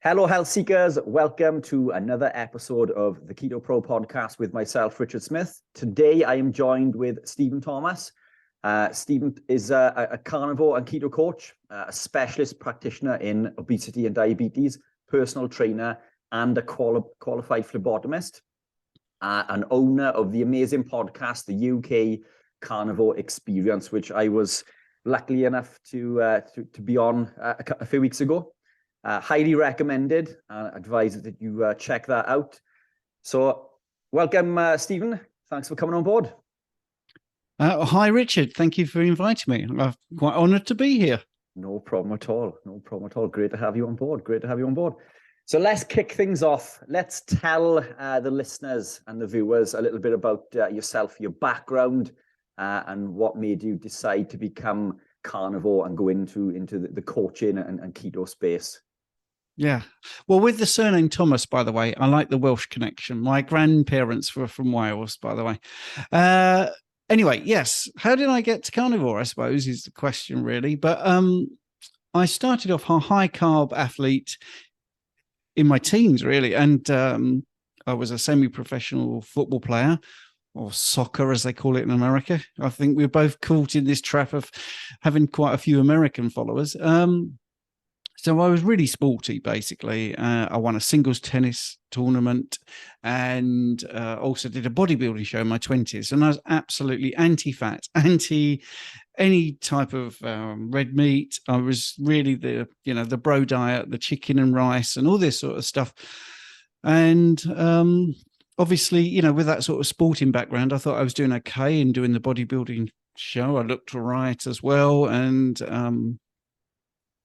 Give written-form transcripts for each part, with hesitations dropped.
Hello, health seekers. Welcome to another episode of the Keto Pro podcast with myself, Richard Smith. Today, I am joined with Stephen Thomas. Stephen is a carnivore and keto coach, a specialist practitioner in obesity and diabetes, personal trainer, and a qualified phlebotomist, an owner of the amazing podcast, the UK Carnivore Experience, which I was lucky enough to be on a few weeks ago. Highly recommended. Advise that you check that out. So welcome, Stephen. Thanks for coming on board. Hi, Richard. Thank you for inviting me. I'm quite honoured to be here. No problem at all. No problem at all. Great to have you on board. So let's kick things off. Let's tell the listeners and the viewers a little bit about yourself, your background, and what made you decide to become carnivore and go into the coaching and keto space. Yeah. Well, with the surname Thomas, by the way, I like the Welsh connection. My grandparents were from Wales, by the way. Anyway, yes. How did I get to carnivore, I suppose, is the question, really. But I started off a high carb athlete in my teens, really. And I was a semi-professional football player, or soccer, as they call it in America. I think we're both caught in this trap of having quite a few American followers. So I was really sporty, basically. I won a singles tennis tournament and also did a bodybuilding show in my 20s. And I was absolutely anti-fat, anti any type of red meat. I was really the bro diet, the chicken and rice and all this sort of stuff. And obviously, with that sort of sporting background, I thought I was doing okay in doing the bodybuilding show. I looked all right as well. And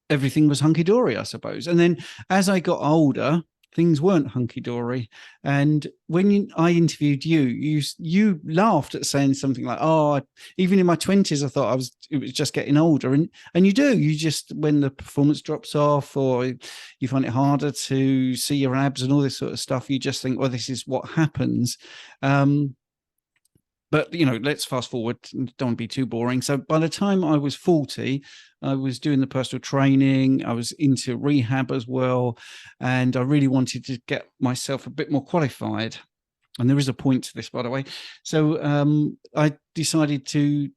everything was hunky-dory, I suppose. And then as I got older, things weren't hunky-dory. And when I interviewed you laughed at saying something like, "Oh, even in my 20s, I thought it was just getting older." And you do. You just, when the performance drops off or you find it harder to see your abs and all this sort of stuff, you just think, well, this is what happens. But, let's fast forward. Don't want to be too boring. So by the time I was 40, I was doing the personal training. I was into rehab as well. And I really wanted to get myself a bit more qualified. And there is a point to this, by the way. So I decided to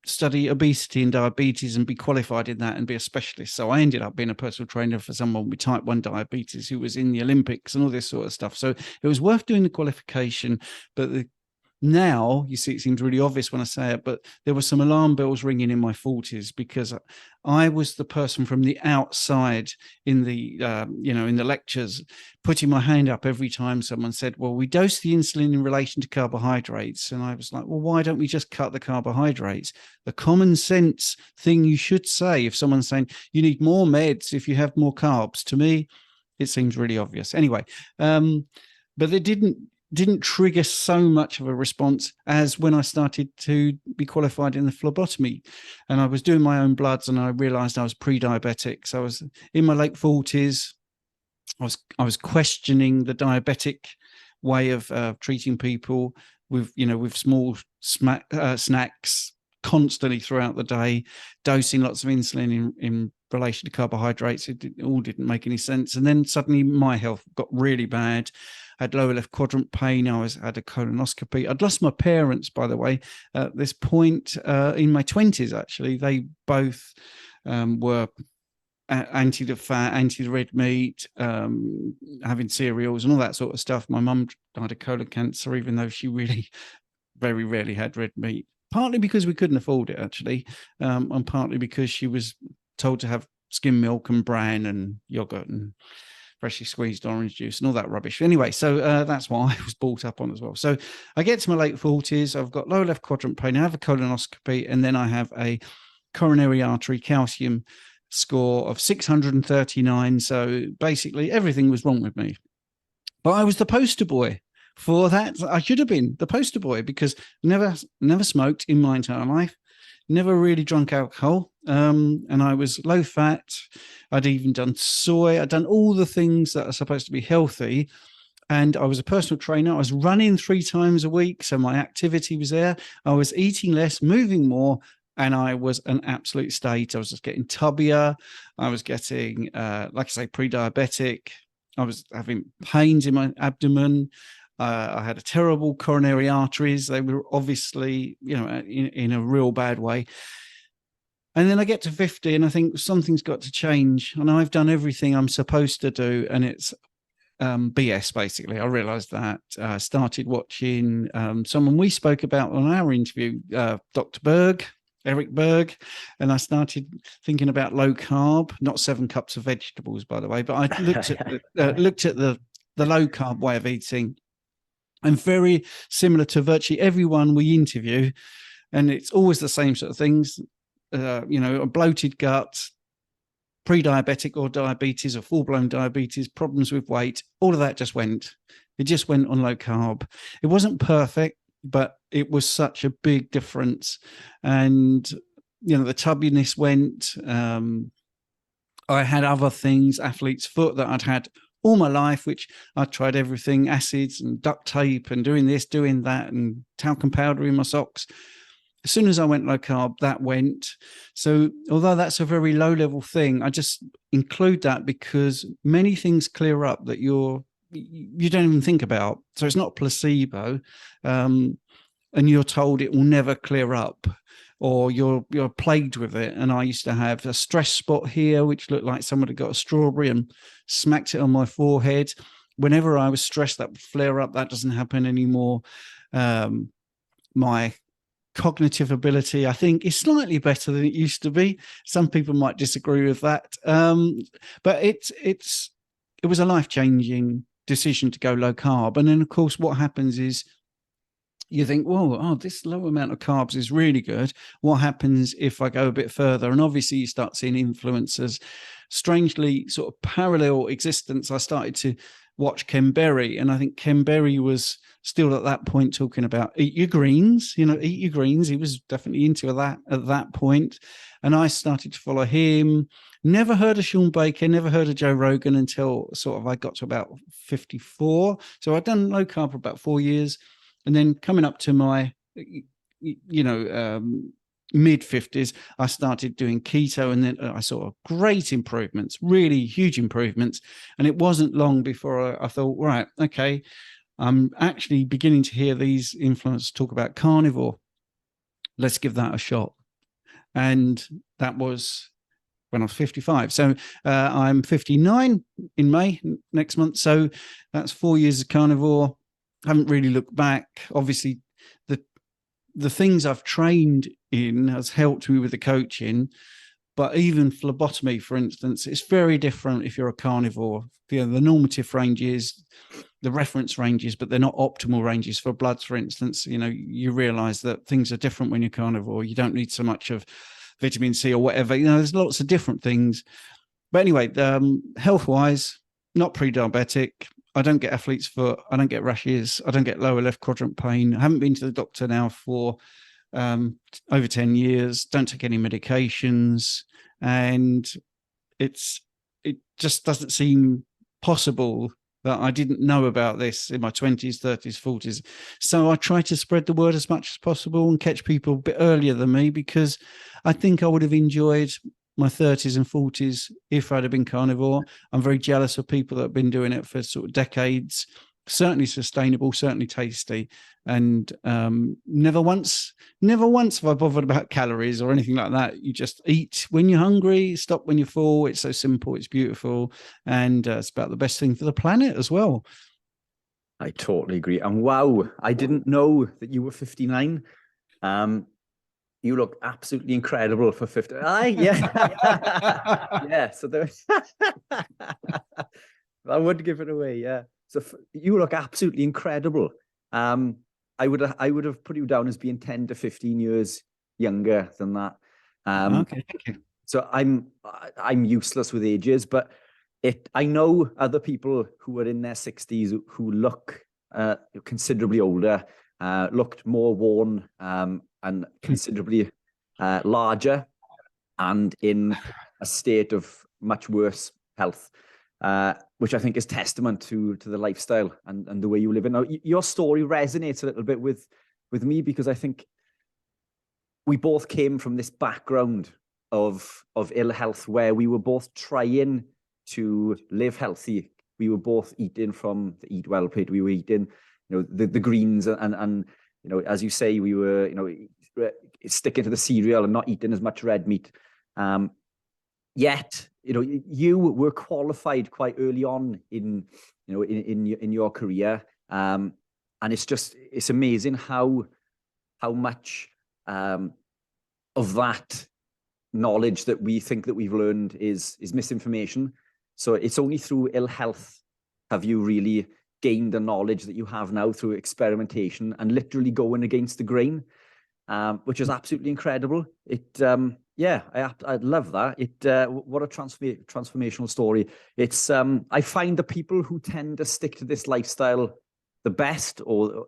study obesity and diabetes and be qualified in that and be a specialist. So I ended up being a personal trainer for someone with type 1 diabetes who was in the Olympics and all this sort of stuff. So it was worth doing the qualification, but now, you see, it seems really obvious when I say it, but there were some alarm bells ringing in my 40s because I was the person from the outside in the, in the lectures, putting my hand up every time someone said, well, we dose the insulin in relation to carbohydrates. And I was like, well, why don't we just cut the carbohydrates? The common sense thing you should say if someone's saying you need more meds if you have more carbs. To me, it seems really obvious. Anyway, but it didn't trigger so much of a response as when I started to be qualified in the phlebotomy. And I was doing my own bloods and I realized I was pre-diabetic. So I was in my late 40s. I was questioning the diabetic way of treating people with small snacks constantly throughout the day, dosing lots of insulin in relation to carbohydrates. It all didn't make any sense. And then suddenly my health got really bad. I had lower left quadrant pain. I had a colonoscopy. I'd lost my parents, by the way, at this point in my 20s, actually. They both were anti the fat, anti the red meat, having cereals and all that sort of stuff. My mum died of colon cancer, even though she really very rarely had red meat, partly because we couldn't afford it, actually, and partly because she was told to have skim milk and bran and yogurt and freshly squeezed orange juice and all that rubbish. Anyway, so that's what I was brought up on as well. So I get to my late 40s. I've got lower left quadrant pain. I have a colonoscopy, and then I have a coronary artery calcium score of 639. So basically everything was wrong with me. But I was the poster boy for that. I should have been the poster boy because never smoked in my entire life. Never really drunk alcohol, and I was low fat. I'd even done soy. I'd done all the things that are supposed to be healthy, and I was a personal trainer. I was running 3 times a week, so my activity was there. I was eating less, moving more, and I was an absolute state. I was just getting tubbier. I was getting, like I say, pre-diabetic. I was having pains in my abdomen. I had a terrible coronary arteries. They were obviously, in a real bad way. And then I get to 50 and I think something's got to change. And I've done everything I'm supposed to do. And it's BS, basically. I realized that. I started watching someone we spoke about on our interview, Dr. Berg, Eric Berg, and I started thinking about low carb, not 7 cups of vegetables, by the way, but I looked at the low carb way of eating, and very similar to virtually everyone we interview. And it's always the same sort of things, a bloated gut, pre-diabetic or diabetes or full-blown diabetes, problems with weight, all of that just went. It just went on low carb. It wasn't perfect, but it was such a big difference. And, the tubbiness went. I had other things, athlete's foot, that I'd had all my life, which I tried everything, acids and duct tape and doing this, doing that, and talcum powder in my socks. As soon as I went low carb, that went. So although that's a very low level thing, I just include that because many things clear up that you don't even think about. So it's not placebo, and you're told it will never clear up, or you're plagued with it. And I used to have a stress spot here, which looked like someone had got a strawberry and smacked it on my forehead. Whenever I was stressed, that would flare up. That doesn't happen anymore. My cognitive ability, I think, is slightly better than it used to be. Some people might disagree with that, but it was a life-changing decision to go low carb. And then, of course, what happens is you think, whoa, this low amount of carbs is really good. What happens if I go a bit further? And obviously you start seeing influencers, strangely sort of parallel existence. I started to watch Ken Berry, and I think Ken Berry was still at that point talking about eat your greens, eat your greens. He was definitely into that at that point. And I started to follow him. Never heard of Sean Baker, never heard of Joe Rogan until sort of I got to about 54. So I'd done low carb for about 4 years. And then coming up to my, mid-50s, I started doing keto, and then I saw great improvements, really huge improvements. And it wasn't long before I thought, right, okay, I'm actually beginning to hear these influencers talk about carnivore. Let's give that a shot. And that was when I was 55. So I'm 59 in May next month. So that's 4 years of carnivore. Haven't really looked back. Obviously, the things I've trained in has helped me with the coaching, but even phlebotomy, for instance, it's very different if you're a carnivore. The normative ranges, the reference ranges, but they're not optimal ranges for bloods, for instance. You realize that things are different when you're carnivore. You don't need so much of vitamin C or whatever. There's lots of different things. But anyway, health-wise, not pre-diabetic. I don't get athlete's foot. I don't get rashes. I don't get lower left quadrant pain. I haven't been to the doctor now for over 10 years. Don't take any medications. And it just doesn't seem possible that I didn't know about this in my 20s, 30s, 40s. So I try to spread the word as much as possible and catch people a bit earlier than me, because I think I would have enjoyed my 30s and 40s if I'd have been carnivore. I'm very jealous of people that have been doing it for sort of decades. Certainly sustainable, certainly tasty, and never once have I bothered about calories or anything like that. You just eat when you're hungry, stop when you're full. It's so simple, it's beautiful, and it's about the best thing for the planet as well. I totally agree. And wow, I didn't know that you were 59. You look absolutely incredible for 50. Yeah. So there, I would give it away. Yeah. So you look absolutely incredible. I would have put you down as being 10 to 15 years younger than that. Okay, thank you. So I'm useless with ages, but I know other people who are in their 60s who look considerably older, looked more worn, and considerably larger, and in a state of much worse health, which I think is testament to the lifestyle and the way you live it. Now, your story resonates a little bit with me, because I think we both came from this background of ill health, where we were both trying to live healthy, we were both eating from the Eat Well pit. We were eating, the greens and as you say, we were, sticking to the cereal and not eating as much red meat. Yet, you were qualified quite early on in your career. And it's amazing how much of that knowledge that we think that we've learned is misinformation. So it's only through ill health have you really gained the knowledge that you have now through experimentation and literally going against the grain, which is absolutely incredible. I love that. What a transformational story. It's I find the people who tend to stick to this lifestyle the best, or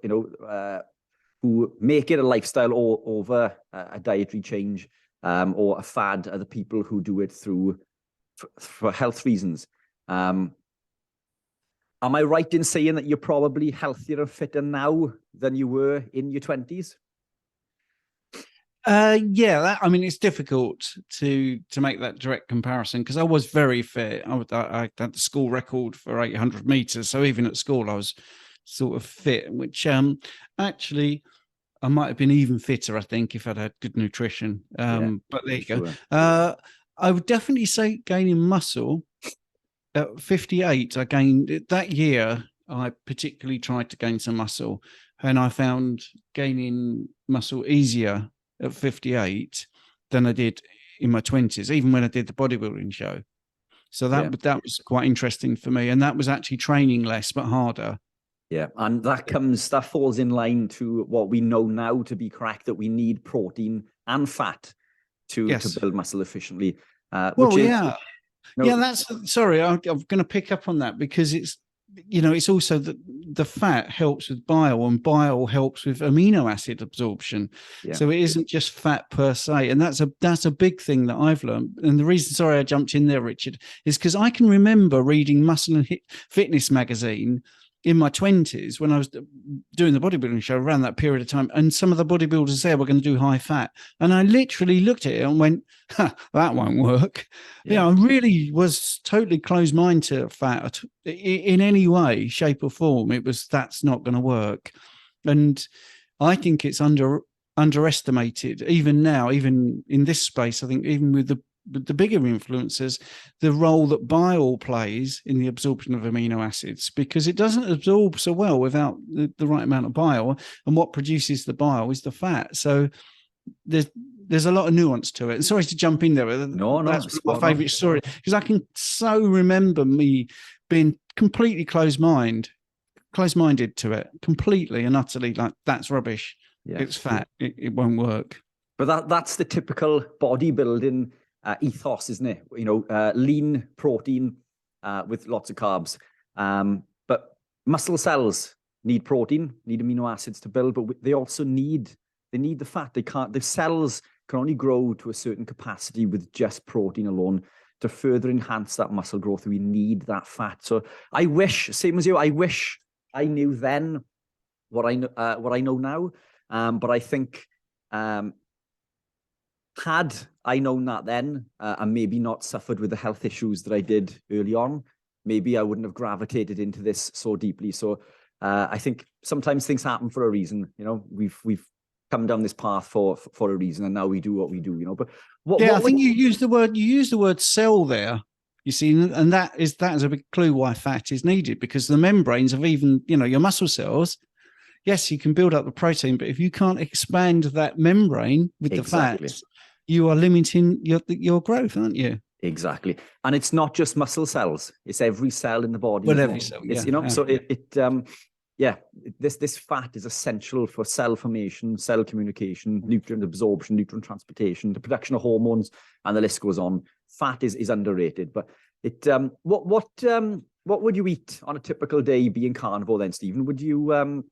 who make it a lifestyle or over a dietary change or a fad, are the people who do it for health reasons. Am I right in saying that you're probably healthier and fitter now than you were in your 20s? It's difficult to make that direct comparison, because I was very fit. I had the school record for 800 meters, so even at school I was sort of fit, which actually I might have been even fitter, I think, if I'd had good nutrition. But there you go. I would definitely say gaining muscle. At 58, I gained that year. I particularly tried to gain some muscle, and I found gaining muscle easier at 58 than I did in my 20s, even when I did the bodybuilding show. So that was quite interesting for me, and that was actually training less but harder. Yeah, and that falls in line to what we know now to be correct, that we need protein and fat to build muscle efficiently. Sorry, I'm going to pick up on that, because it's also that the fat helps with bile, and bile helps with amino acid absorption. So it isn't just fat per se, and that's a big thing that I've learned. And the reason, sorry, I jumped in there, Richard, is because I can remember reading Muscle and Fitness magazine in my 20s when I was doing the bodybuilding show around that period of time, and some of the bodybuilders there were going to do high fat, and I literally looked at it and went, that won't work. I really was totally closed mind to fat in any way, shape or form. That's not going to work. And I think it's underestimated even now, even in this space. I think even with the bigger influencers, the role that bile plays in the absorption of amino acids, because it doesn't absorb so well without the right amount of bile, and what produces the bile is the fat. So there's a lot of nuance to it. And sorry to jump in there. That's my favorite story, because I can so remember me being completely closed-minded to it, completely and utterly, like, that's rubbish. It's fat. It won't work. But that's the typical bodybuilding ethos, isn't it? Lean protein with lots of carbs. But muscle cells need protein, need amino acids to build, but they also need the fat. The cells can only grow to a certain capacity with just protein alone. To further enhance that muscle growth, we need that fat. So I wish, same as you, I wish I knew then what I know now. But I think had I known that then, and maybe not suffered with the health issues that I did early on, maybe I wouldn't have gravitated into this so deeply. So I think sometimes things happen for a reason. We've come down this path for a reason, and now we do what we do. But I think you used the word cell there. You see, and that is a big clue why fat is needed, because the membranes of even your muscle cells. Yes, you can build up the protein, but if you can't expand that membrane with the fats, you are limiting your growth, aren't you? Exactly. And it's not just muscle cells; it's every cell in the body. Well, every cell, So this fat is essential for cell formation, cell communication, nutrient absorption, nutrient transportation, the production of hormones, and the list goes on. Fat is underrated, but what would you eat on a typical day being carnivore then, Stephen? Would you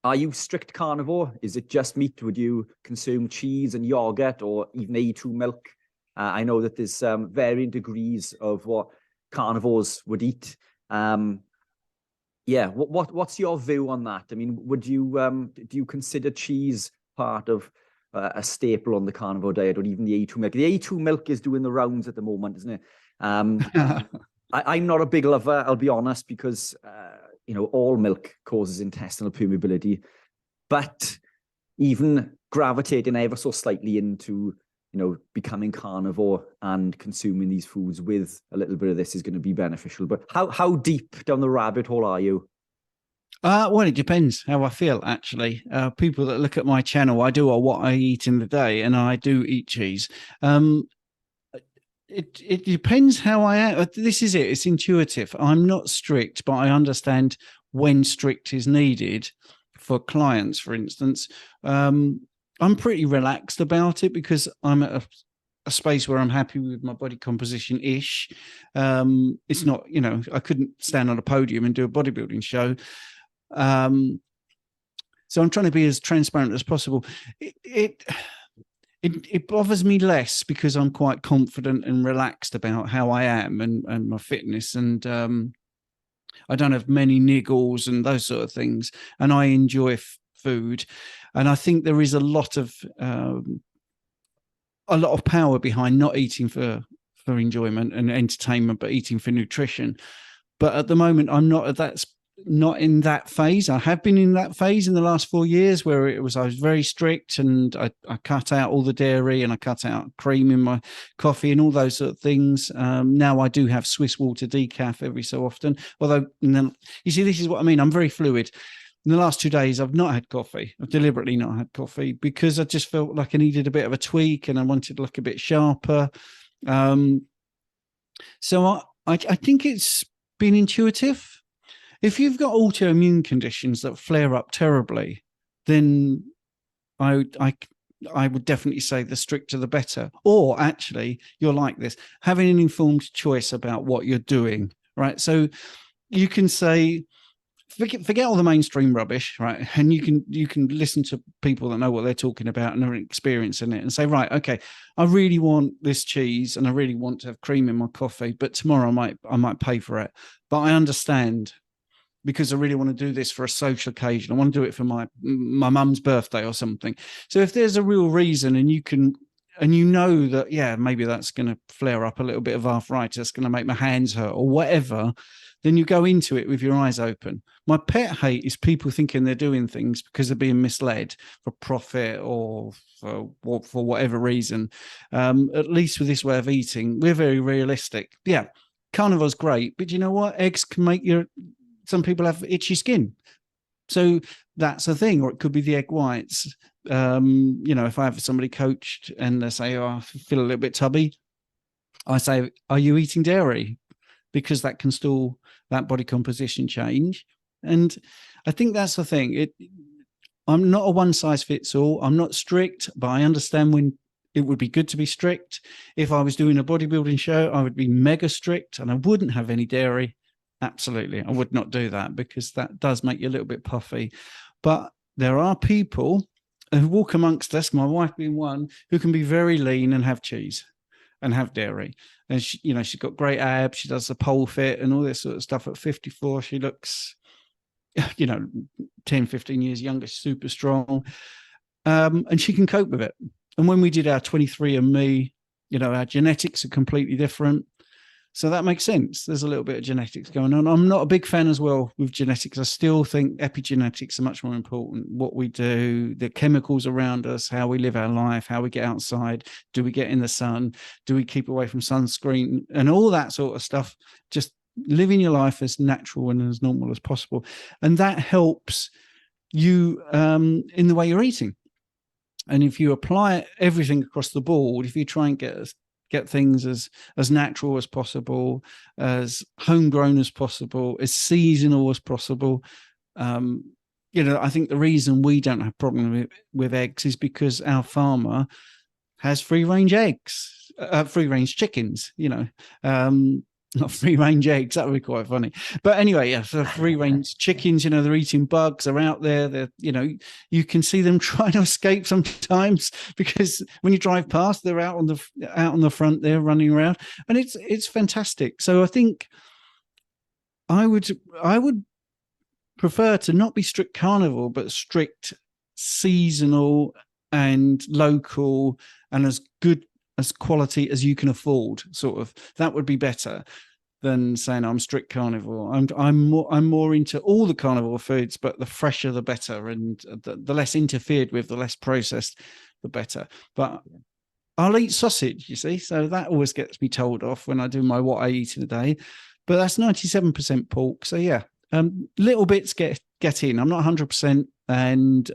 are you strict carnivore? Is it just meat? Would you consume cheese and yogurt, or even A2 milk? I know that there's varying degrees of what carnivores would eat. What's your view on that? I mean, would you do you consider cheese part of a staple on the carnivore diet, or even the A2 milk? The A2 milk is doing the rounds at the moment, isn't it? I'm not a big lover, I'll be honest, because, all milk causes intestinal permeability. But even gravitating ever so slightly into, becoming carnivore and consuming these foods with a little bit of this is going to be beneficial. But how deep down the rabbit hole are you? Well, it depends how I feel, actually. People that look at my channel, I do what I eat in the day, and I do eat cheese. It depends how I am. This is it. It's intuitive. I'm not strict, but I understand when strict is needed for clients, for instance. I'm pretty relaxed about it because I'm at a space where I'm happy with my body composition-ish. It's not, I couldn't stand on a podium and do a bodybuilding show. So I'm trying to be as transparent as possible. It bothers me less because I'm quite confident and relaxed about how I am and my fitness, and I don't have many niggles and those sort of things, and I enjoy food, and I think there is a lot of power behind not eating for enjoyment and entertainment, but eating for nutrition. But at the moment, I'm not in that phase. I have been in that phase in the last 4 years where I was very strict, and I cut out all the dairy and I cut out cream in my coffee and all those sort of things. Now I do have Swiss water decaf every so often. Although, you see, this is what I mean. I'm very fluid. In the last 2 days, I've not had coffee. I've deliberately not had coffee because I just felt like I needed a bit of a tweak and I wanted to look a bit sharper. So I think it's been intuitive. If you've got autoimmune conditions that flare up terribly, then I would definitely say the stricter the better. Or actually, you're like this, having an informed choice about what you're doing, right? So you can say, forget all the mainstream rubbish, right? And you can listen to people that know what they're talking about and are experiencing it, and say, right, okay, I really want this cheese and I really want to have cream in my coffee, but tomorrow I might pay for it. But I understand, because I really want to do this for a social occasion. I want to do it for my mum's birthday or something. So if there's a real reason, and you know that, yeah, maybe that's going to flare up a little bit of arthritis, going to make my hands hurt or whatever, then you go into it with your eyes open. My pet hate is people thinking they're doing things because they're being misled for profit or for whatever reason. At least with this way of eating, we're very realistic. Yeah, carnivore's great, but you know what? Eggs can make some people have itchy skin. So that's a thing. Or it could be the egg whites. If I have somebody coached and they say, oh, I feel a little bit tubby, I say, are you eating dairy? Because that can stall that body composition change. And I think that's the thing. I'm not a one size fits all. I'm not strict, but I understand when it would be good to be strict. If I was doing a bodybuilding show, I would be mega strict and I wouldn't have any dairy. Absolutely. I would not do that because that does make you a little bit puffy. But there are people who walk amongst us, my wife being one, who can be very lean and have cheese and have dairy. And she's got great abs. She does the pole fit and all this sort of stuff. At 54, she looks, 10, 15 years younger, super strong. And she can cope with it. And when we did our 23andMe, our genetics are completely different. So that makes sense. There's a little bit of genetics going on. I'm not a big fan as well with genetics. I still think epigenetics are much more important. What we do, the chemicals around us, how we live our life, how we get outside, do we get in the sun, do we keep away from sunscreen, and all that sort of stuff. Just living your life as natural and as normal as possible. And that helps you in the way you're eating. And if you apply everything across the board, if you try and get things as natural as possible, as homegrown as possible, as seasonal as possible. I think the reason we don't have problem with eggs is because our farmer has free-range eggs, free-range chickens, not free-range eggs. That would be quite funny. But anyway, yeah, so free-range chickens, they're eating bugs, they're out there, you can see them trying to escape sometimes because when you drive past, they're out on the front there running around, and it's fantastic. So I think I would prefer to not be strict carnivore, but strict seasonal and local and as good as quality as you can afford, sort of. That would be better. than saying I'm strict carnivore. I'm more into all the carnivore foods, but the fresher the better, and the less interfered with, the less processed, the better. But I'll eat sausage, you see, so that always gets me told off when I do my what I eat in a day. But that's 97% pork, so yeah, little bits get in. I'm not 100%, and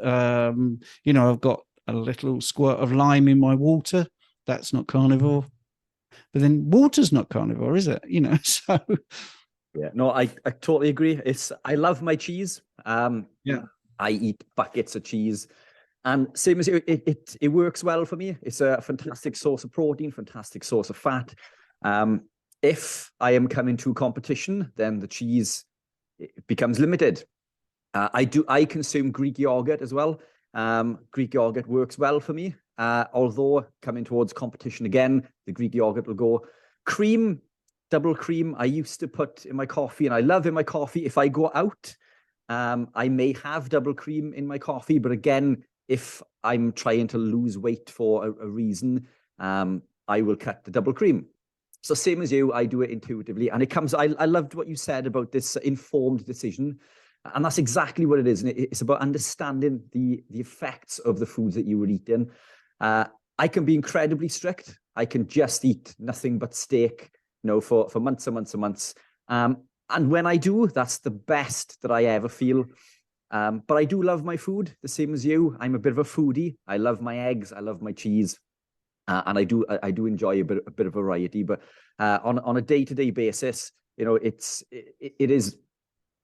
you know, I've got a little squirt of lime in my water. That's not carnivore. But then water's not carnivore, is it? You know, so yeah, no, I totally agree. I love my cheese. Yeah, I eat buckets of cheese, and same as you, it works well for me. It's a fantastic source of protein, fantastic source of fat. If I am coming to competition, then the cheese becomes limited. I consume Greek yogurt as well. Greek yogurt works well for me. Although coming towards competition again, the Greek yogurt will go. Cream, double cream, I used to put in my coffee, and I love in my coffee. If I go out, I may have double cream in my coffee, but again, if I'm trying to lose weight for a reason, I will cut the double cream. So same as you, I do it intuitively, and it comes. I loved what you said about this informed decision. And that's exactly what it is. And it's about understanding the effects of the foods that you were eating. I can be incredibly strict. I can just eat nothing but steak, you know, for months and months and months. And when I do, that's the best that I ever feel. But I do love my food, the same as you. I'm a bit of a foodie. I love my eggs. I love my cheese. And I do enjoy a bit of variety. But on a day-to-day basis, you know, it is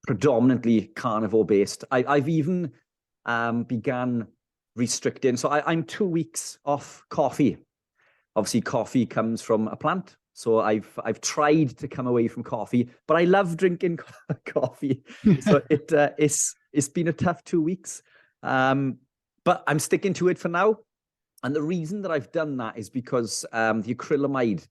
predominantly carnivore based. I've even began restricting. So I'm 2 weeks off coffee. Obviously, coffee comes from a plant. So I've tried to come away from coffee, but I love drinking coffee. So it's been a tough 2 weeks. But I'm sticking to it for now. And the reason that I've done that is because the acrylamide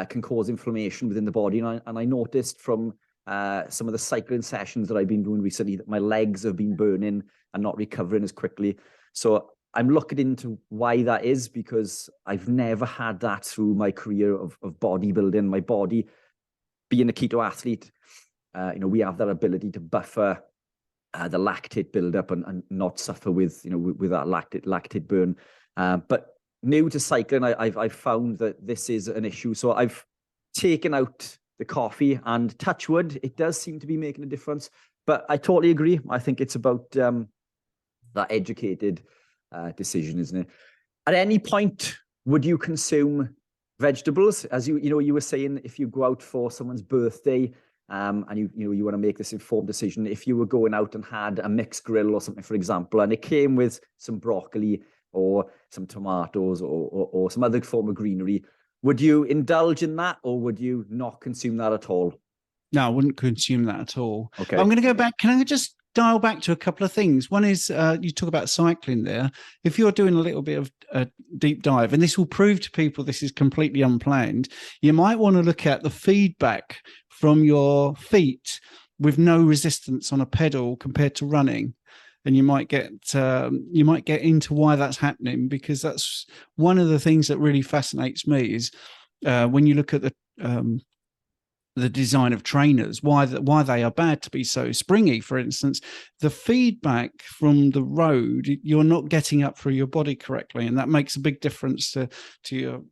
can cause inflammation within the body. And I noticed from some of the cycling sessions that I've been doing recently that my legs have been burning and not recovering as quickly. So I'm looking into why that is, because I've never had that through my career of bodybuilding. My body, being a keto athlete, you know, we have that ability to buffer the lactate buildup and not suffer with, you know, with that lactate burn. But new to cycling, I've found that this is an issue. So I've taken out the coffee, and touch wood, it does seem to be making a difference. But I totally agree. I think it's about that educated decision, isn't it? At any point, would you consume vegetables? As you were saying, if you go out for someone's birthday, and you want to make this informed decision, if you were going out and had a mixed grill or something, for example, and it came with some broccoli or some tomatoes or some other form of greenery, would you indulge in that, or would you not consume that at all? No, I wouldn't consume that at all. Okay. I'm going to go back. Can I just dial back to a couple of things? One is you talk about cycling there. If you're doing a little bit of a deep dive, and this will prove to people this is completely unplanned, you might want to look at the feedback from your feet with no resistance on a pedal compared to running. And you might get into why that's happening, because that's one of the things that really fascinates me is when you look at the design of trainers, why they are bad to be so springy. For instance, the feedback from the road, you're not getting up through your body correctly, and that makes a big difference to your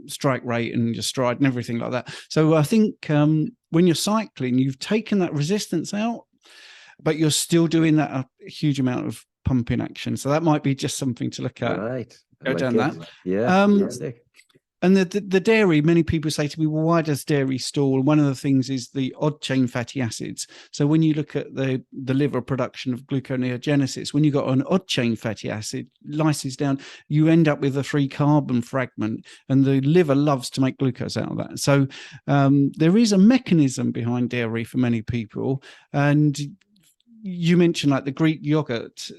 strike rate and your stride and everything like that. So I think when you're cycling, you've taken that resistance out, but you're still doing that a huge amount of pumping action. So that might be just something to look at. All right. Go down that. Yeah. Fantastic. And the dairy, many people say to me, well, why does dairy stall? One of the things is the odd chain fatty acids. So when you look at the liver production of gluconeogenesis, when you've got an odd chain fatty acid, lyses down, you end up with a free carbon fragment, and the liver loves to make glucose out of that. So there is a mechanism behind dairy for many people. And you mentioned like the Greek yogurt.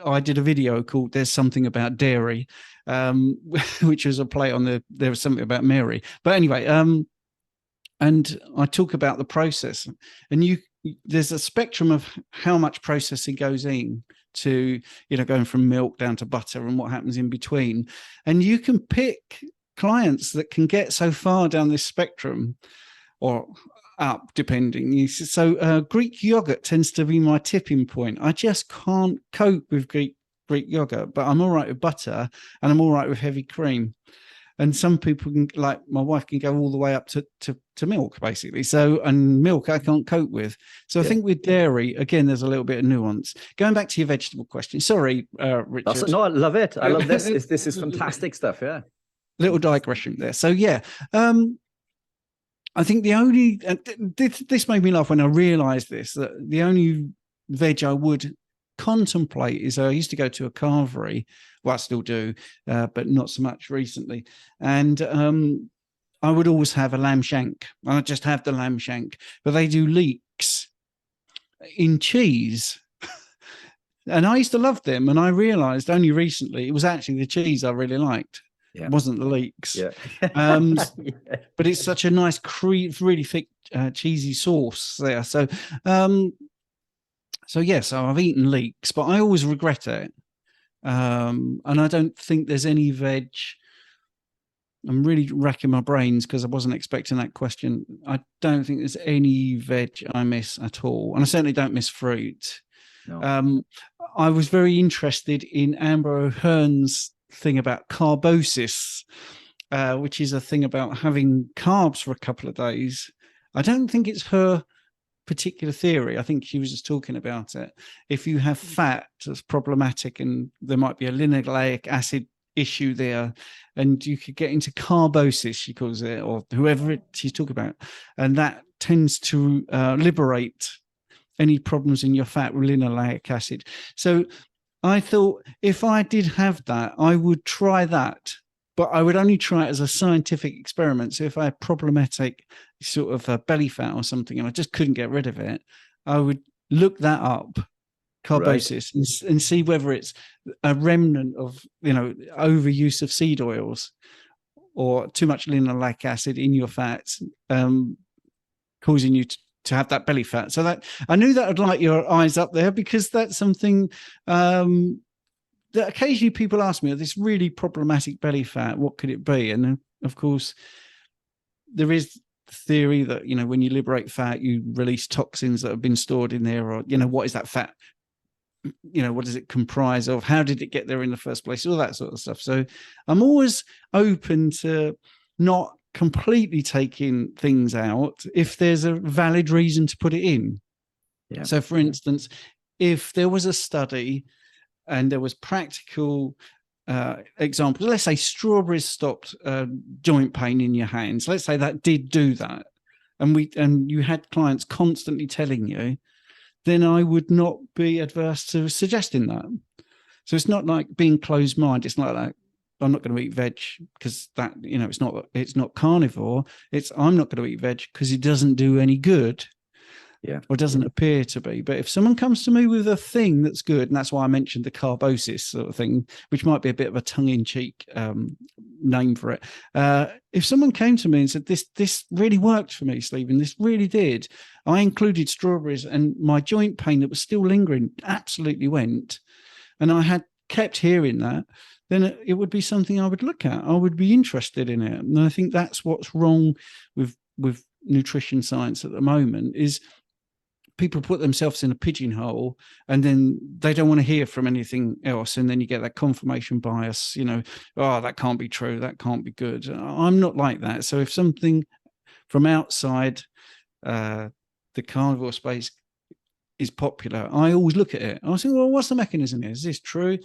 I did a video called "There's Something About Dairy," which was a play on there was something about Mary. But anyway, and I talk about the process, and there's a spectrum of how much processing goes in to, going from milk down to butter and what happens in between. And you can pick clients that can get so far down this spectrum, or up depending. So Greek yogurt tends to be my tipping point. I just can't cope with Greek yogurt, but I'm all right with butter and I'm all right with heavy cream. And some people can, like my wife, can go all the way up to milk, basically. So, and milk I can't cope with. So I think with dairy, again, there's a little bit of nuance. Going back to your vegetable question. Sorry, Richard. No, I love it. I love this. This is fantastic stuff. Yeah. Little digression there. So yeah, I think the only, this made me laugh when I realized this, that the only veg I would contemplate is I used to go to a carvery. Well, I still do, but not so much recently. And I would always have a lamb shank. I just have the lamb shank, but they do leeks in cheese. And I used to love them. And I realized only recently it was actually the cheese I really liked. Yeah. It wasn't the leeks. Yeah. But it's such a nice, really thick, cheesy sauce there. So, so I've eaten leeks, but I always regret it. And I don't think there's any veg. I'm really racking my brains because I wasn't expecting that question. I don't think there's any veg I miss at all. And I certainly don't miss fruit. No. I was very interested in Amber O'Hearn's thing about carbosis, which is a thing about having carbs for a couple of days. I don't think it's her particular theory. I think she was just talking about it. If you have fat that's problematic and there might be a linoleic acid issue there, and you could get into carbosis, she calls it, or whoever she's talking about, and that tends to liberate any problems in your fat with linoleic acid. So I thought if I did have that, I would try that, but I would only try it as a scientific experiment. So if I had problematic sort of belly fat or something and I just couldn't get rid of it, I would look that up, carbosis, right, and see whether it's a remnant of, overuse of seed oils or too much linoleic acid in your fats, causing you to have that belly fat. So that I knew that would light your eyes up there, because that's something that occasionally people ask me, this really problematic belly fat, what could it be? And of course, there is theory that, when you liberate fat, you release toxins that have been stored in there, or, what is that fat? What does it comprise of? How did it get there in the first place? All that sort of stuff. So I'm always open to not completely taking things out if there's a valid reason to put it in. Yeah. So for instance, if there was a study and there was practical examples, let's say strawberries stopped joint pain in your hands. Let's say that did do that, and you had clients constantly telling you, then I would not be adverse to suggesting that. So it's not like being closed-minded. It's not like I'm not going to eat veg because that, it's not carnivore. It's I'm not going to eat veg because it doesn't do any good. Yeah. Or doesn't appear to be. But if someone comes to me with a thing that's good, and that's why I mentioned the carbosis sort of thing, which might be a bit of a tongue-in-cheek name for it. If someone came to me and said, this really worked for me, Stephen, this really did. I included strawberries and my joint pain that was still lingering absolutely went. And I had kept hearing that, then it would be something I would look at. I would be interested in it. And I think that's what's wrong with nutrition science at the moment, is people put themselves in a pigeonhole and then they don't want to hear from anything else. And then you get that confirmation bias, that can't be true. That can't be good. I'm not like that. So if something from outside the carnivore space is popular, I always look at it. I think, well, what's the mechanism here? Is this true?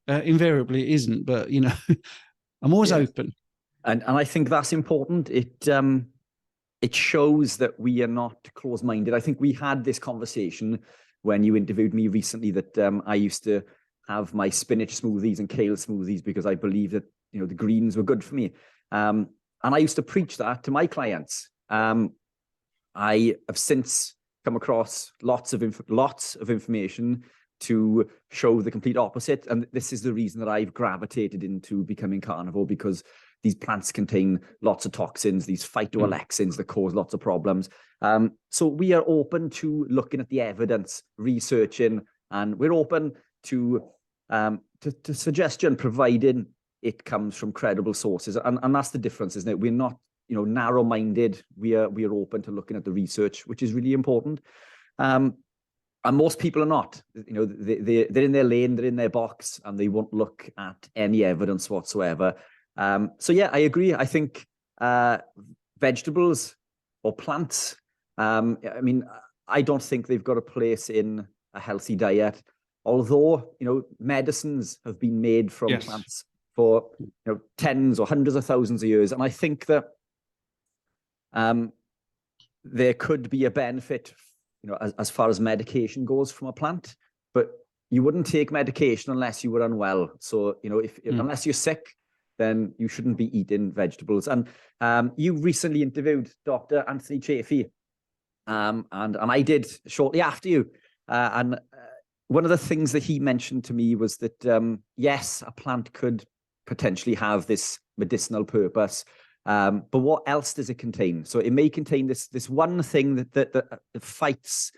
Invariably it isn't, but I'm always open. And I think that's important. It shows that we are not closed-minded. I think we had this conversation when you interviewed me recently that I used to have my spinach smoothies and kale smoothies because I believed that the greens were good for me, and I used to preach that to my clients. I have since come across lots of information to show the complete opposite, and this is the reason that I've gravitated into becoming carnivore, because these plants contain lots of toxins, these phytoalexins that cause lots of problems. So we are open to looking at the evidence, researching, and we're open to suggestion, providing it comes from credible sources. And that's the difference, isn't it? We're not, narrow-minded. We are open to looking at the research, which is really important. And most people are not. They're in their lane, they're in their box, and they won't look at any evidence whatsoever. So yeah, I agree. I think vegetables or plants, I don't think they've got a place in a healthy diet. Although, medicines have been made from plants for tens or hundreds of thousands of years. And I think that there could be a benefit, as far as medication goes from a plant, but you wouldn't take medication unless you were unwell. So, unless you're sick, then you shouldn't be eating vegetables. And you recently interviewed Dr. Anthony Chaffee, and I did shortly after you. And one of the things that he mentioned to me was that, yes, a plant could potentially have this medicinal purpose, but what else does it contain? So it may contain this one thing that fights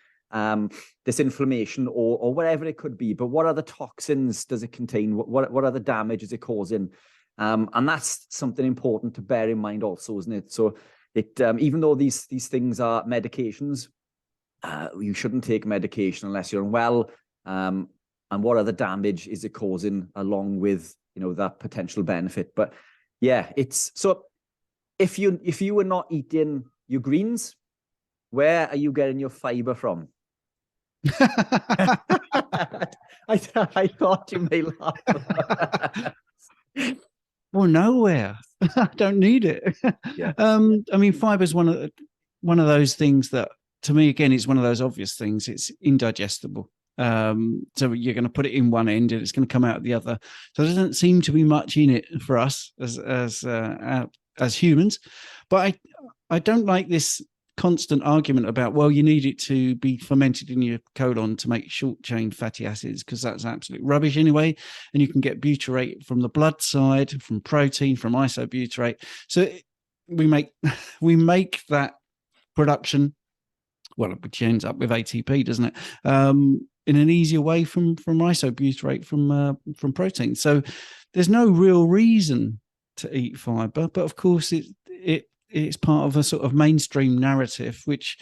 this inflammation or whatever it could be. But what other toxins does it contain? What other damage is it causing? And that's something important to bear in mind also, isn't it? So it even though these things are medications, you shouldn't take medication unless you're unwell. And what other damage is it causing along with that potential benefit? But yeah, it's so. If you were not eating your greens, where are you getting your fiber from? I thought you may laugh. Well, nowhere. I don't need it. Yeah. Fiber is one of those things that, to me, again, it's one of those obvious things. It's indigestible. So you're going to put it in one end and it's going to come out the other. So there doesn't seem to be much in it for us as humans. But I don't like this constant argument about, well, you need it to be fermented in your colon to make short chain fatty acids, because that's absolute rubbish anyway. And you can get butyrate from the blood side, from protein, from isobutyrate. So we make that production, well, which ends up with ATP, doesn't it? In an easier way from isobutyrate from protein. So there's no real reason to eat fiber, but of course it's part of a sort of mainstream narrative, which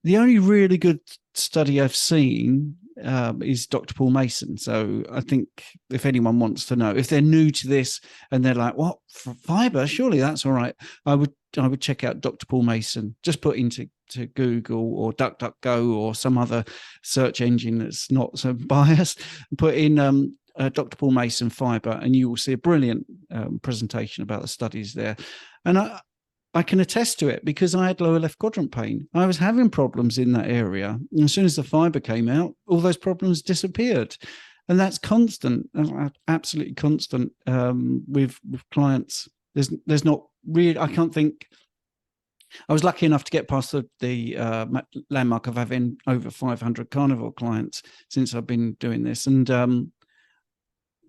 the only really good study I've seen is Dr. Paul Mason. So I think if anyone wants to know, if they're new to this and they're like, what, fiber? Surely that's all right. I would check out Dr. Paul Mason. Just put into Google or DuckDuckGo or some other search engine that's not so biased. Put in Dr. Paul Mason fiber, and you will see a brilliant presentation about the studies there. And I can attest to it because I had lower left quadrant pain. I was having problems in that area. And as soon as the fiber came out, all those problems disappeared. And that's constant, absolutely constant with clients. There's not really, I can't think. I was lucky enough to get past the landmark of having over 500 carnivore clients since I've been doing this. And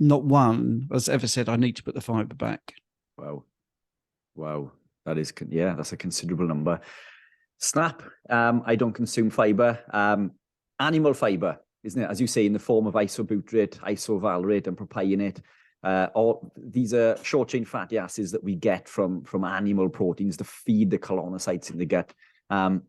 not one has ever said, I need to put the fiber back. Wow. That's a considerable number. Snap, I don't consume fiber. Animal fiber, isn't it? As you say, in the form of isobutyrate, isovalerate, and propionate. All these are short chain fatty acids that we get from animal proteins to feed the colonocytes in the gut. And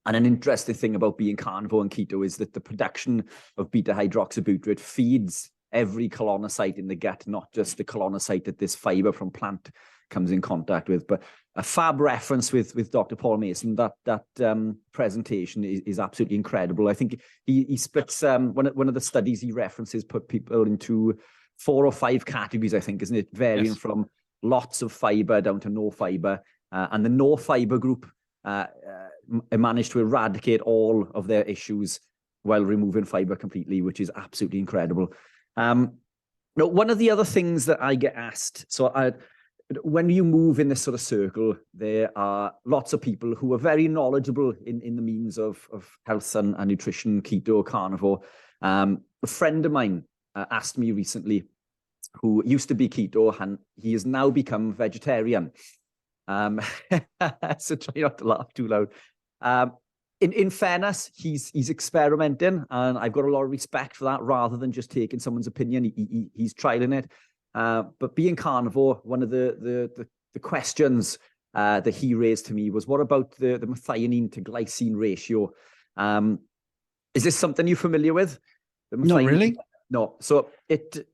an interesting thing about being carnivore and keto is that the production of beta hydroxybutyrate feeds every colonocyte in the gut, not just the colonocyte that this fiber from plant comes in contact with. But a fab reference with Dr. Paul Mason, that presentation is absolutely incredible. I think he splits one of the studies he references put people into 4 or 5 categories, I think, isn't it? Varying from lots of fiber down to no fiber. And the no fiber group managed to eradicate all of their issues while removing fiber completely, which is absolutely incredible. Now, one of the other things that I get asked, when you move in this sort of circle, there are lots of people who are very knowledgeable in the means of health and nutrition, keto, carnivore. A friend of mine asked me recently, who used to be keto, and he has now become vegetarian. So try not to laugh too loud. In fairness, he's experimenting, and I've got a lot of respect for that. Rather than just taking someone's opinion, he's trialing it. But being carnivore, one of the questions that he raised to me was, what about the methionine to glycine ratio? Is this something you're familiar with? Not really. No. So it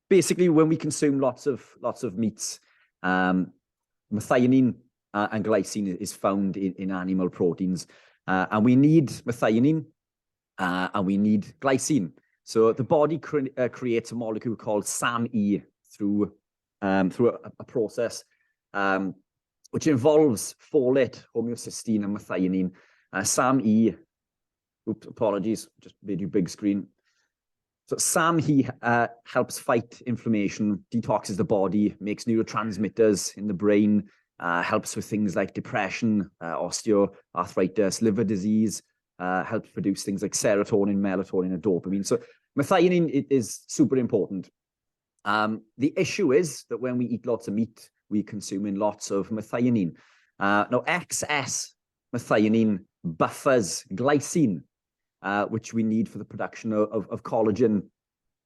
basically, when we consume lots of meats, methionine and glycine is found in animal proteins, and we need methionine and we need glycine. So the body creates a molecule called SAMe through a process which involves folate, homocysteine, and methionine. SAMe, oops, apologies, just made you big screen. So SAMe helps fight inflammation, detoxes the body, makes neurotransmitters in the brain, helps with things like depression, osteoarthritis, liver disease, helps produce things like serotonin, melatonin, and dopamine. So methionine is super important. The issue is that when we eat lots of meat, we consume in lots of methionine. Now, excess methionine buffers glycine, which we need for the production of collagen.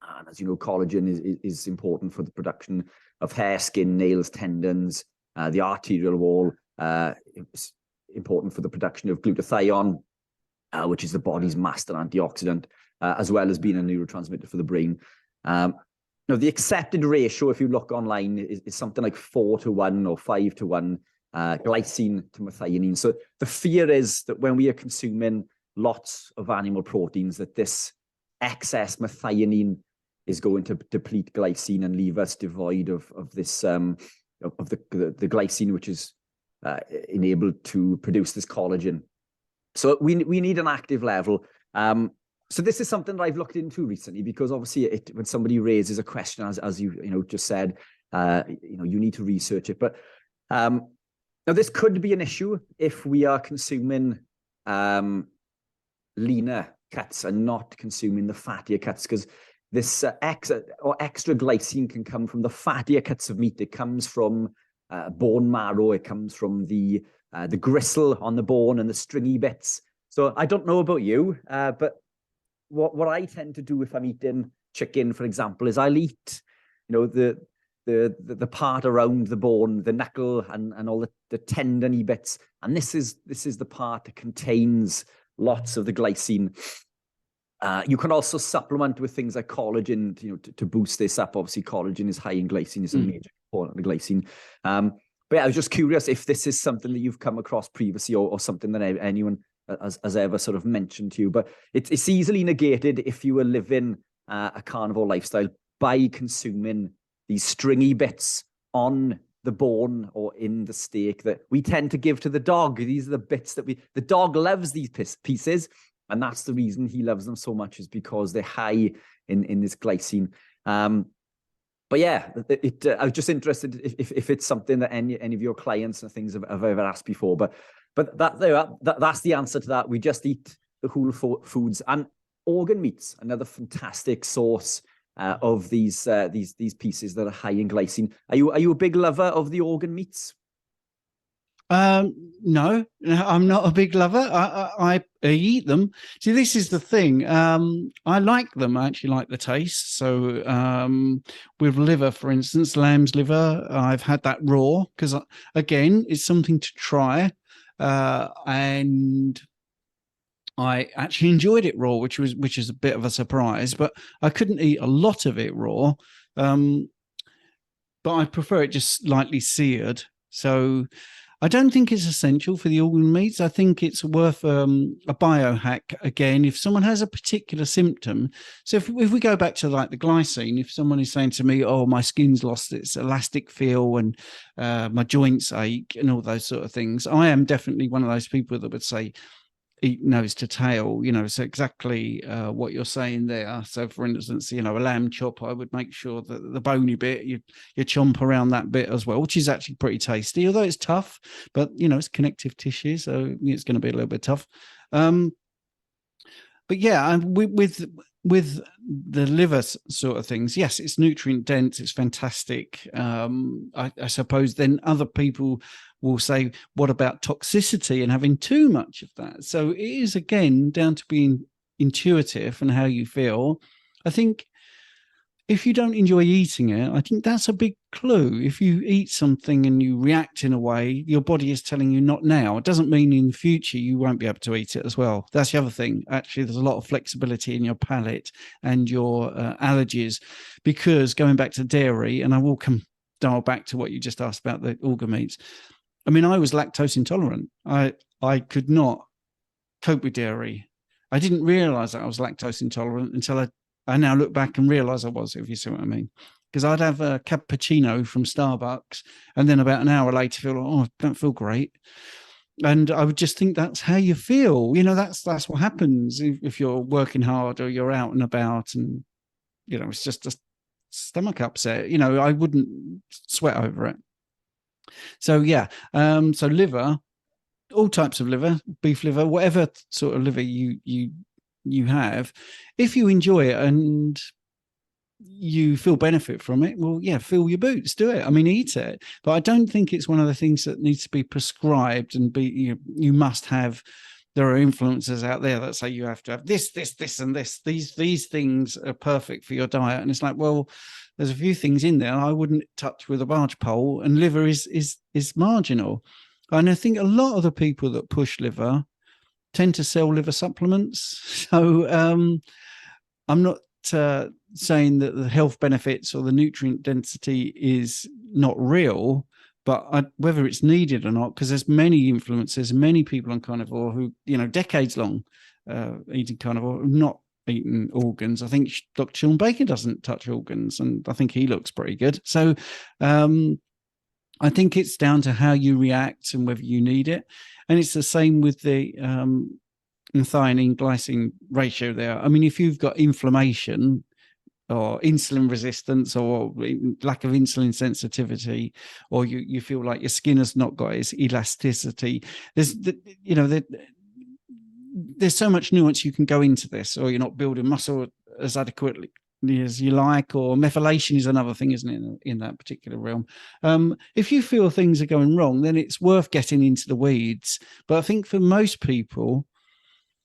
And as you know, collagen is important for the production of hair, skin, nails, tendons, the arterial wall. It's important for the production of glutathione, which is the body's master antioxidant, as well as being a neurotransmitter for the brain. Now, the accepted ratio, if you look online, is something like 4:1 or 5:1 glycine to methionine. So the fear is that when we are consuming lots of animal proteins, that this excess methionine is going to deplete glycine and leave us devoid of this of the glycine, which is enabled to produce this collagen. So we need an active level. So this is something that I've looked into recently, because obviously when somebody raises a question, as you just said, you need to research it. But now this could be an issue if we are consuming leaner cuts and not consuming the fattier cuts, because this extra glycine can come from the fattier cuts of meat. It comes from bone marrow. It comes from the gristle on the bone and the stringy bits. So I don't know about you, but what I tend to do if I'm eating chicken, for example, is I'll eat, the part around the bone, the knuckle, and all the tendony bits, and this is the part that contains lots of the glycine. You can also supplement with things like collagen, to boost this up. Obviously, collagen is high in glycine; it's a major component of glycine. But yeah, I was just curious if this is something that you've come across previously, or something that anyone has ever sort of mentioned to you. But it's easily negated if you were living a carnivore lifestyle by consuming these stringy bits on the bone or in the steak that we tend to give to the dog. These are the bits that the dog loves these pieces, and that's the reason he loves them so much, is because they're high in this glycine. But yeah, I was just interested if it's something that any of your clients and things have ever asked before. But that's the answer to that. We just eat the whole foods, and organ meats, another fantastic source of these pieces that are high in glycine. Are you a big lover of the organ meats? No, I'm not a big lover. I eat them. See, this is the thing. I like them. I actually like the taste. So with liver, for instance, lamb's liver, I've had that raw, because again, it's something to try. And I actually enjoyed it raw, which is a bit of a surprise, but I couldn't eat a lot of it raw. But I prefer it just lightly seared. So I don't think it's essential for the organ meats. I think it's worth a biohack again if someone has a particular symptom. So if we go back to like the glycine, if someone is saying to me, "Oh, my skin's lost its elastic feel and my joints ache," and all those sort of things, I am definitely one of those people that would say, eat nose to tail, so exactly what you're saying there. So for instance, a lamb chop, I would make sure that the bony bit, you chomp around that bit as well, which is actually pretty tasty, although it's tough, but it's connective tissue, so it's going to be a little bit tough. But yeah, with the liver sort of things, yes, it's nutrient dense, it's fantastic. I suppose then other people will say, what about toxicity and having too much of that? So it is, again, down to being intuitive and how you feel. I think if you don't enjoy eating it, I think that's a big clue. If you eat something and you react in a way, your body is telling you not now. It doesn't mean in the future you won't be able to eat it as well. That's the other thing. Actually, there's a lot of flexibility in your palate and your allergies, because going back to dairy, and I will dial back to what you just asked about the organ meats. I mean, I was lactose intolerant. I could not cope with dairy. I didn't realize that I was lactose intolerant until I now look back and realize I was, if you see what I mean. Because I'd have a cappuccino from Starbucks, and then about an hour later feel like, oh, I don't feel great. And I would just think that's how you feel. You know, that's what happens if you're working hard or you're out and about, and, you know, it's just a stomach upset. You know, I wouldn't sweat over it. So, yeah. So liver, all types of liver, beef liver, whatever sort of liver you have, if you enjoy it and you feel benefit from it, well, yeah, fill your boots, do it. I mean, eat it. But I don't think it's one of the things that needs to be prescribed and you must have. There are influencers out there that say you have to have this, and this. These things are perfect for your diet. And it's like, well, there's a few things in there I wouldn't touch with a barge pole, and liver is marginal. And I think a lot of the people that push liver tend to sell liver supplements. So I'm not saying that the health benefits or the nutrient density is not real, but whether it's needed or not, because there's many influencers, many people on carnivore who, you know, decades long eating carnivore, not eating organs. I think Dr. Sean Baker doesn't touch organs, and I think he looks pretty good. So I think it's down to how you react and whether you need it. And it's the same with the methionine glycine ratio there. I mean, if you've got inflammation or insulin resistance or lack of insulin sensitivity, or you feel like your skin has not got its elasticity, there's so much nuance you can go into this, or you're not building muscle as adequately as you like, or methylation is another thing, isn't it, in that particular realm. If you feel things are going wrong, then it's worth getting into the weeds. But I think for most people,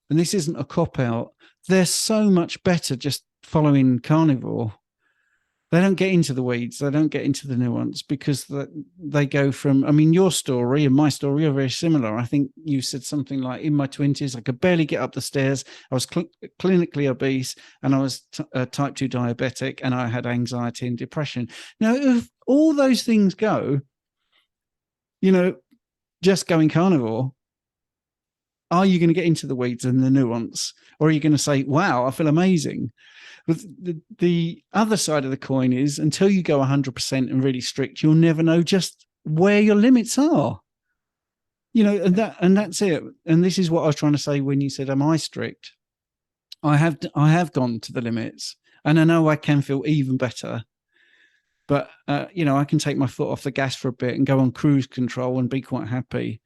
and this isn't a cop-out, they're so much better just following carnivore. They don't get into the weeds. They don't get into the nuance, because they go from, I mean, your story and my story are very similar. I think you said something like, in my 20s, I could barely get up the stairs. I was clinically obese, and I was type 2 diabetic, and I had anxiety and depression. Now, if all those things go, you know, just going carnivore, are you going to get into the weeds and the nuance? Or are you going to say, wow, I feel amazing? But the other side of the coin is, until you go 100% and really strict, you'll never know just where your limits are. You know, and that's it. And this is what I was trying to say when you said, am I strict? I have gone to the limits, and I know I can feel even better. But, you know, I can take my foot off the gas for a bit and go on cruise control and be quite happy,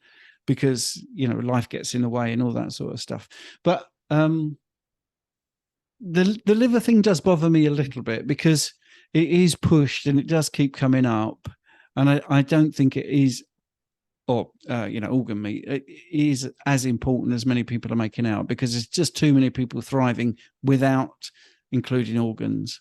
because, you know, life gets in the way and all that sort of stuff. But the liver thing does bother me a little bit, because it is pushed and it does keep coming up. And I don't think it is, or, you know, organ meat, it is as important as many people are making out, because there's just too many people thriving without including organs.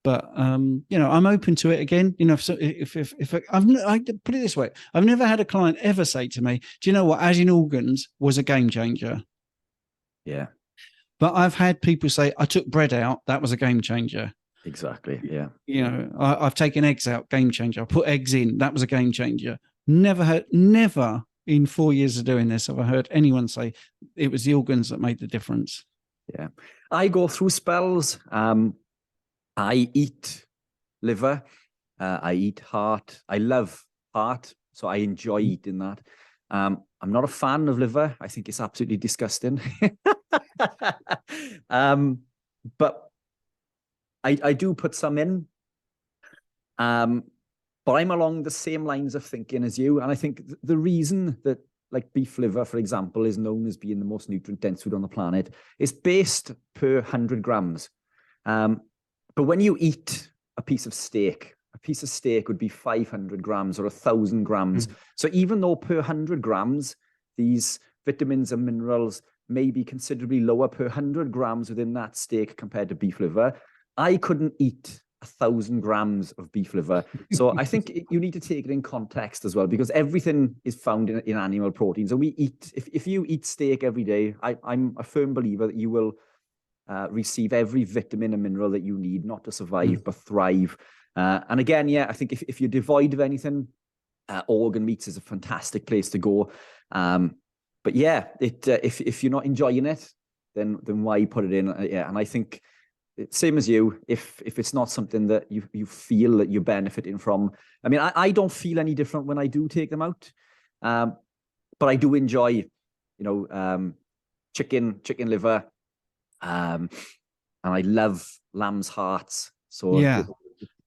But, you know, I'm open to it again. You know, if I put it this way, I've never had a client ever say to me, do you know what, adding organs was a game changer? Yeah. But I've had people say, I took bread out, that was a game changer. Exactly. Yeah. You know, I've taken eggs out, game changer. I put eggs in, that was a game changer. Never in 4 years of doing this have I heard anyone say it was the organs that made the difference. Yeah. I go through spells. I eat liver. I eat heart. I love heart, so I enjoy eating that. I'm not a fan of liver. I think it's absolutely disgusting. But I do put some in. But I'm along the same lines of thinking as you. And I think the reason that, like, beef liver, for example, is known as being the most nutrient-dense food on the planet is based per 100 grams. But when you eat a piece of steak would be 500 grams or 1,000 grams. So even though per 100 grams, these vitamins and minerals may be considerably lower per 100 grams within that steak compared to beef liver, I couldn't eat 1,000 grams of beef liver. So I think you need to take it in context as well, because everything is found in animal protein. So we eat, if you eat steak every day, I'm a firm believer that you will receive every vitamin and mineral that you need, not to survive, but thrive. And again, I think if you're devoid of anything, organ meats is a fantastic place to go. But if you're not enjoying it, then why put it in? And I think same as you, if it's not something that you feel that you're benefiting from. I mean, I don't feel any different when I do take them out, but I do enjoy, chicken liver, and I love lamb's hearts. So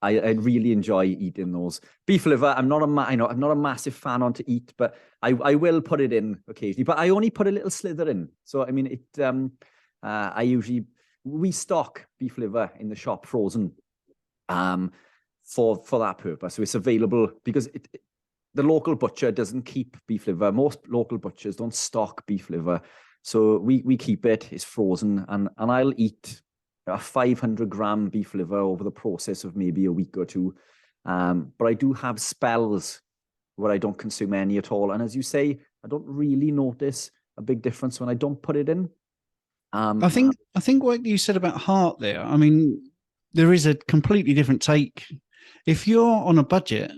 I really enjoy eating those. Beef liver, I'm not a massive fan on to eat, but I will put it in occasionally. But I only put a little slither in. So I mean, we stock beef liver in the shop frozen, for that purpose. So it's available because the local butcher doesn't keep beef liver. Most local butchers don't stock beef liver, so we keep it. It's frozen, and I'll eat a 500-gram beef liver over the process of maybe a week or two. But I do have spells where I don't consume any at all. And as you say, I don't really notice a big difference when I don't put it in. I think what you said about heart there, I mean, there is a completely different take. If you're on a budget,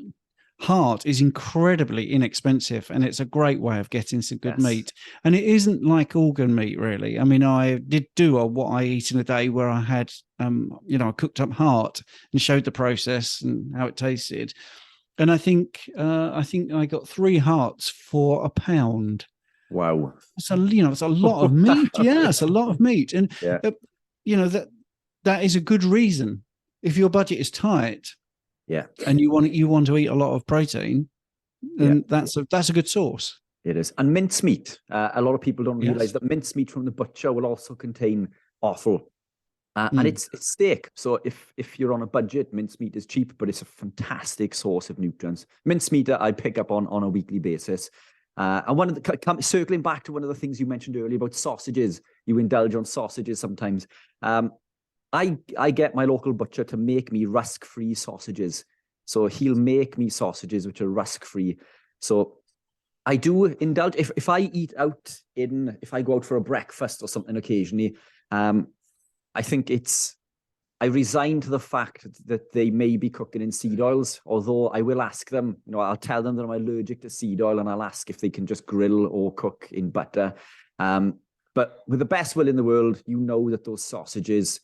heart is incredibly inexpensive, and it's a great way of getting some good meat. And it isn't like organ meat, really. I mean, I did do what I eat in a day where I had, I cooked up heart and showed the process and how it tasted. And I think I got 3 hearts for £1. Wow. So, it's a lot of meat. Yeah, it's a lot of meat. And, that is a good reason. If your budget is tight, and you want to eat a lot of protein, then that's a good source. It is. And mincemeat. A lot of people don't realize that mincemeat from the butcher will also contain offal. And it's steak. So if you're on a budget, mincemeat is cheap, but it's a fantastic source of nutrients. Mincemeat I pick up on a weekly basis. And circling back to one of the things you mentioned earlier about sausages, you indulge on sausages sometimes. I get my local butcher to make me rusk-free sausages. So he'll make me sausages which are rusk-free. So I do indulge. If I eat out if I go out for a breakfast or something occasionally, I think I resign to the fact that they may be cooking in seed oils, although I will ask them, I'll tell them that I'm allergic to seed oil, and I'll ask if they can just grill or cook in butter. But with the best will in the world, that those sausages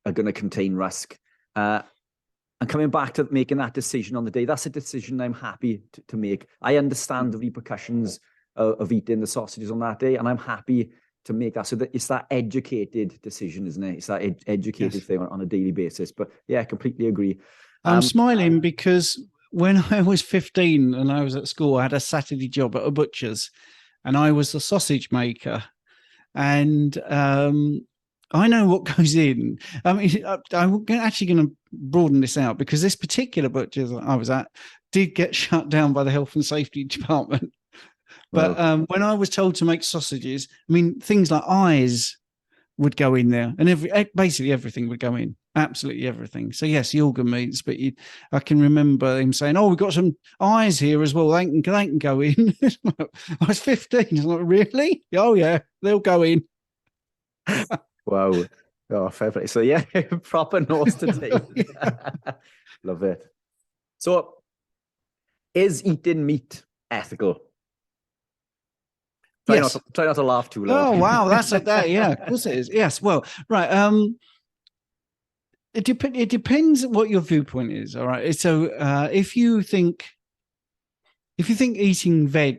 are going to contain rusk. And coming back to making that decision on the day, that's a decision I'm happy to make. I understand the repercussions of eating the sausages on that day, and I'm happy to make that. So that it's that educated decision, isn't it? It's that educated thing on a daily basis. But I completely agree. I'm smiling because when I was 15 and I was at school, I had a Saturday job at a butcher's, and I was the sausage maker. And I know what goes in. I mean, I'm actually going to broaden this out, because this particular butcher that I was at did get shut down by the health and safety department. But when I was told to make sausages, I mean, things like eyes would go in there, and basically everything would go in, absolutely everything. So yes, the organ meats, but I can remember him saying, "Oh, we've got some eyes here as well. They can go in." I was 15. I was like, "Really? Oh yeah, they'll go in." Wow. Oh, fair play. So proper notes to take. Love it. So is eating meat ethical? Try not to laugh too loud. Oh, wow. That's like that. Yeah, of course it is. Yes. Well, right. It depends what your viewpoint is. All right. So if you think eating veg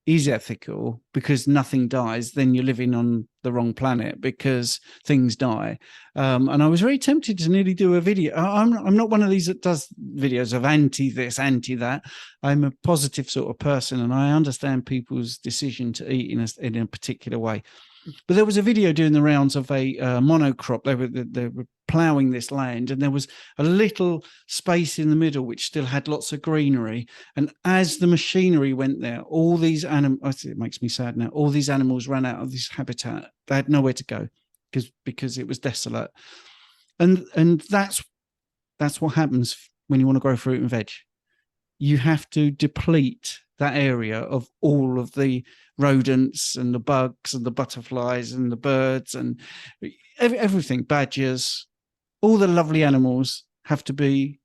is ethical because nothing dies, then you're living on the wrong planet, because things die. And I was very tempted to nearly do a video. I'm not one of these that does videos of anti this, anti that. I'm a positive sort of person, and I understand people's decision to eat in a particular way. But there was a video doing the rounds of a monocrop. They were ploughing this land, and there was a little space in the middle which still had lots of greenery. And as the machinery went there, all these animals, it makes me sad now, all these animals ran out of this habitat. They had nowhere to go because it was desolate. And that's that's what happens when you want to grow fruit and veg. You have to deplete that area of all of the rodents and the bugs and the butterflies and the birds and everything, badgers, all the lovely animals have to be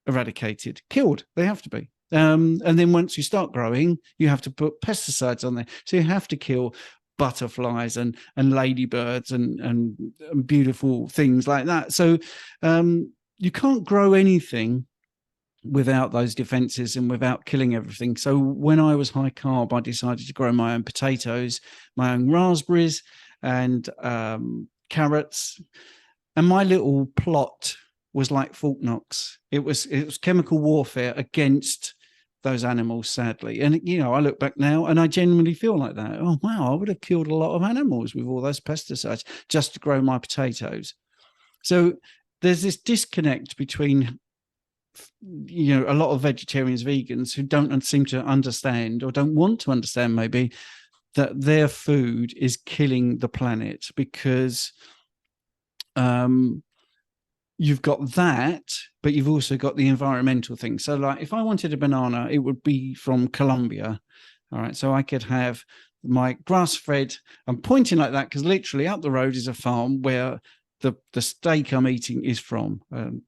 eradicated, killed. They have to be. And then once you start growing, you have to put pesticides on there. So you have to kill butterflies and ladybirds and beautiful things like that. So you can't grow anything without those defenses and without killing everything. So when I was high carb, I decided to grow my own potatoes, my own raspberries and carrots. And my little plot was like Fort Knox. It was chemical warfare against those animals, sadly. And, you know, I look back now and I genuinely feel like that. Oh, wow, I would have killed a lot of animals with all those pesticides just to grow my potatoes. So there's this disconnect between, you know, a lot of vegetarians, vegans who don't seem to understand or don't want to understand maybe that their food is killing the planet because you've got that, but you've also got the environmental thing. So like if I wanted a banana, it would be from Colombia. All right. So I could have my grass-fed. I'm pointing like that because literally up the road is a farm where the steak I'm eating is from. And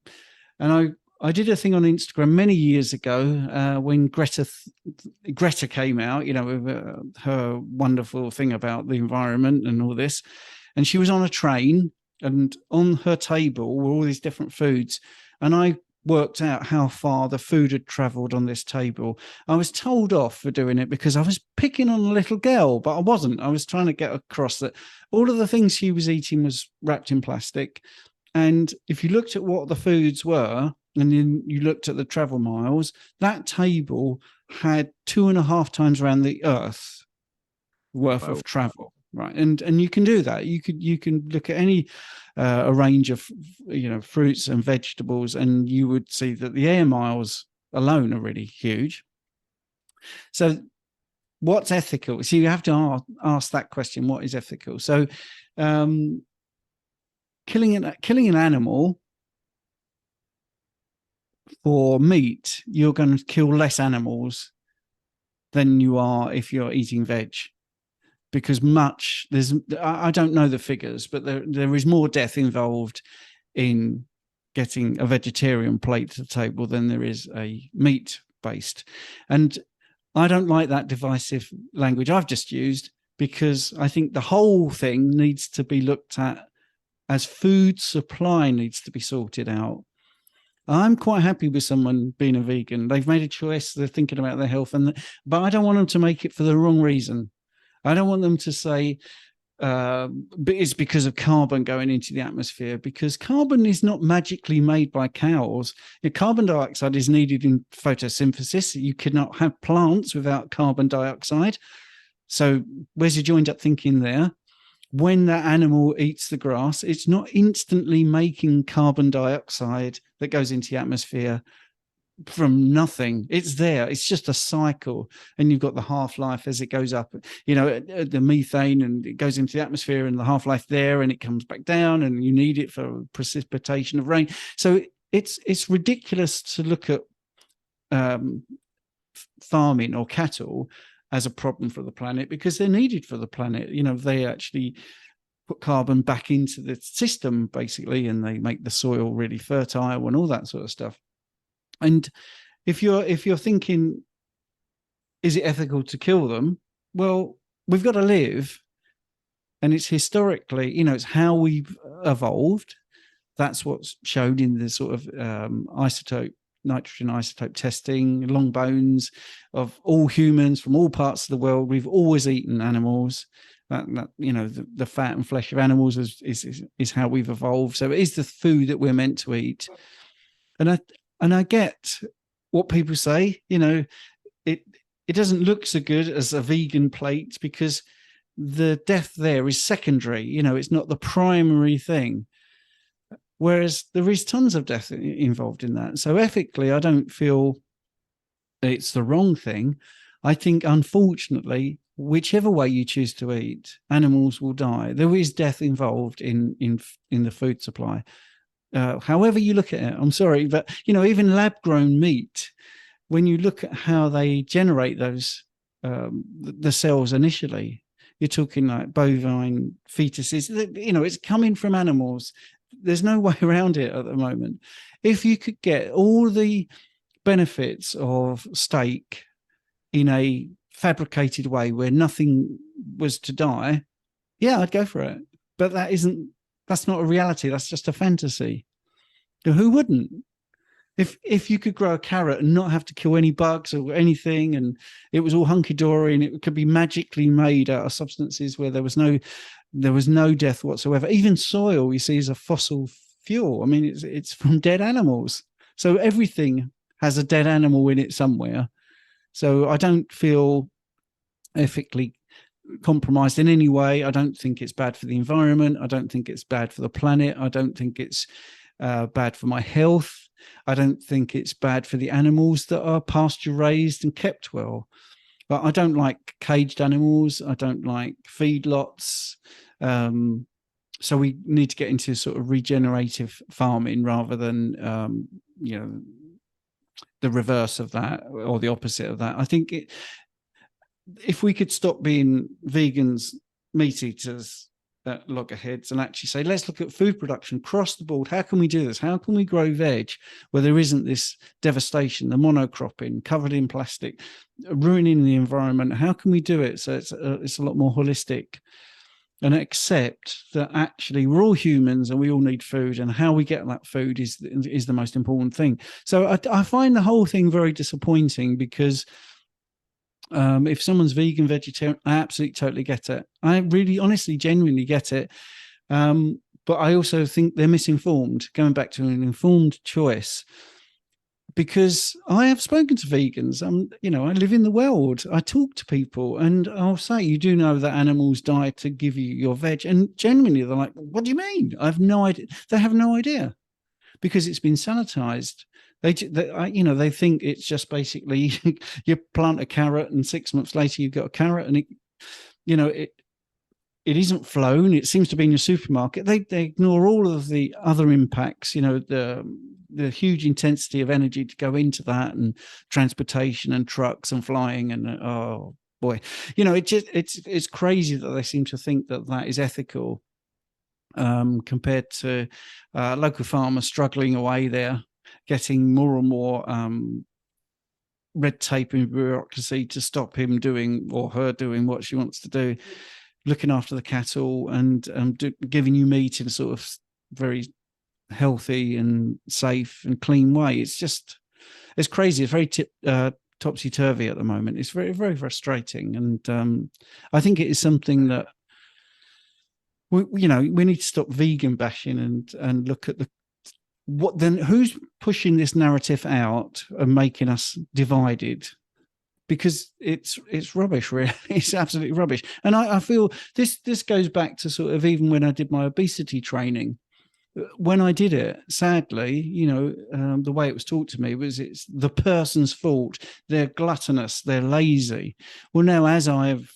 I did a thing on Instagram many years ago when Greta came out, you know, with her wonderful thing about the environment and all this. And she was on a train and on her table were all these different foods. And I worked out how far the food had traveled on this table. I was told off for doing it because I was picking on a little girl, but I wasn't. I was trying to get across that all of the things she was eating was wrapped in plastic. And if you looked at what the foods were, and then you looked at the travel miles, that table had 2.5 times around the earth worth of travel. Right. And you can do that. You can look at any a range of, you know, fruits and vegetables, and you would see that the air miles alone are really huge. So what's ethical? So you have to ask that question, what is ethical? So killing an animal for meat, you're going to kill less animals than you are if you're eating veg. Because I don't know the figures, but there is more death involved in getting a vegetarian plate to the table than there is a meat-based. And I don't like that divisive language I've just used because I think the whole thing needs to be looked at as food supply needs to be sorted out. I'm quite happy with someone being a vegan. They've made a choice. They're thinking about their health, but I don't want them to make it for the wrong reason. I don't want them to say it's because of carbon going into the atmosphere, because carbon is not magically made by cows. Carbon dioxide is needed in photosynthesis. You cannot have plants without carbon dioxide. So where's your joined up thinking there? When that animal eats the grass, it's not instantly making carbon dioxide that goes into the atmosphere from nothing. It's there. It's just a cycle. And you've got the half-life as it goes up, you know, the methane, and it goes into the atmosphere and the half-life there, and it comes back down, and you need it for precipitation of rain. So it's ridiculous to look at farming or cattle as a problem for the planet, because they're needed for the planet. You know, they actually put carbon back into the system basically, and they make the soil really fertile and all that sort of stuff. And if you're thinking, is it ethical to kill them? Well, we've got to live, and it's historically, you know, it's how we've evolved. That's what's shown in the sort of nitrogen isotope testing, long bones of all humans from all parts of the world. We've always eaten animals. That you know, the fat and flesh of animals is how we've evolved. So it is the food that we're meant to eat. And I get what people say, you know, it doesn't look so good as a vegan plate because the death there is secondary, you know, it's not the primary thing. Whereas there is tons of death involved in that. So ethically, I don't feel it's the wrong thing. I think, unfortunately, whichever way you choose to eat, animals will die. There is death involved in the food supply. however you look at it. I'm sorry, but even lab-grown meat, when you look at how they generate those the cells initially, you're talking like bovine fetuses. It's coming from animals. There's no way around it at the moment. If you could get all the benefits of steak in a fabricated way where nothing was to die, yeah, I'd go for it. But that's not a reality. That's just a fantasy. Who wouldn't? If you could grow a carrot and not have to kill any bugs or anything, and it was all hunky-dory, and it could be magically made out of substances where there was no death whatsoever. Even soil, you see, is a fossil fuel. I mean, it's from dead animals. So everything has a dead animal in it somewhere. So I don't feel ethically compromised in any way. I don't think it's bad for the environment. I don't think it's bad for the planet. I don't think it's bad for my health. I don't think it's bad for the animals that are pasture raised and kept well. But I don't like caged animals. I don't like feedlots. So we need to get into sort of regenerative farming rather than the reverse of that or the opposite of that. I think if we could stop being vegans, meat eaters, loggerheads, and actually say, let's look at food production across the board. How can we do this? How can we grow veg where there isn't this devastation, the monocropping, covered in plastic, ruining the environment? How can we do it so it's a lot more holistic, and accept that actually we're all humans and we all need food, and how we get that food is the most important thing. So I find the whole thing very disappointing, because if someone's vegan, vegetarian, I absolutely totally get it. I really, honestly, genuinely get it. But I also think they're misinformed, going back to an informed choice. Because I have spoken to vegans. I live in the world. I talk to people, and I'll say, you do know that animals die to give you your veg. And genuinely, they're like, what do you mean? I have no idea. They have no idea, because it's been sanitized. They think it's just basically you plant a carrot and 6 months later you've got a carrot, and it isn't flown. It seems to be in your supermarket. They ignore all of the other impacts, the huge intensity of energy to go into that, and transportation and trucks and flying, and oh boy, it's crazy that they seem to think that is ethical, compared to local farmers struggling away there, getting more and more red tape and bureaucracy to stop him doing or her doing what she wants to do, looking after the cattle and giving you meat in a sort of very healthy and safe and clean way. It's crazy. It's very topsy-turvy at the moment. It's very, very frustrating. And I think it is something that we need to stop vegan bashing and look at who's pushing this narrative out and making us divided, because it's rubbish, really. It's absolutely rubbish. And I feel this goes back to sort of even when I did my obesity training. When I did it, sadly, the way it was taught to me was it's the person's fault. They're gluttonous, they're lazy. Well, now as I've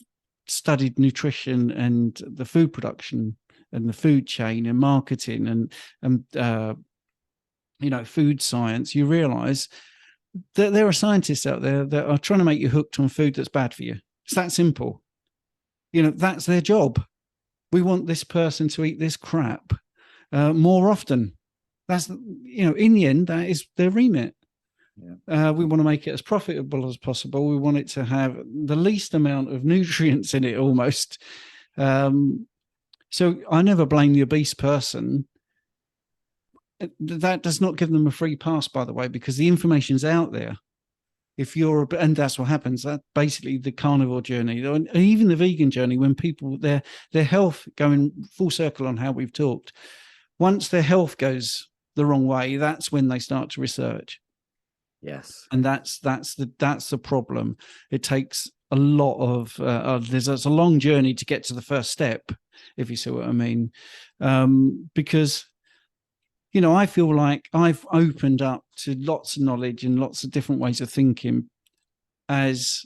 studied nutrition and the food production and the food chain and marketing and food science, you realize that there are scientists out there that are trying to make you hooked on food that's bad for you. It's that simple. That's their job. We want this person to eat this crap more often. That's, in the end, that is their remit. Yeah. We want to make it as profitable as possible. We want it to have the least amount of nutrients in it, almost. So I never blame the obese person. That does not give them a free pass, by the way, because the information's out there. And that's what happens. That basically the carnivore journey, and even the vegan journey, when people their health, going full circle on how we've talked, once their health goes the wrong way, that's when they start to research. Yes, and that's the problem. It takes a lot of there's a long journey to get to the first step, if you see what I mean, because I feel like I've opened up to lots of knowledge and lots of different ways of thinking as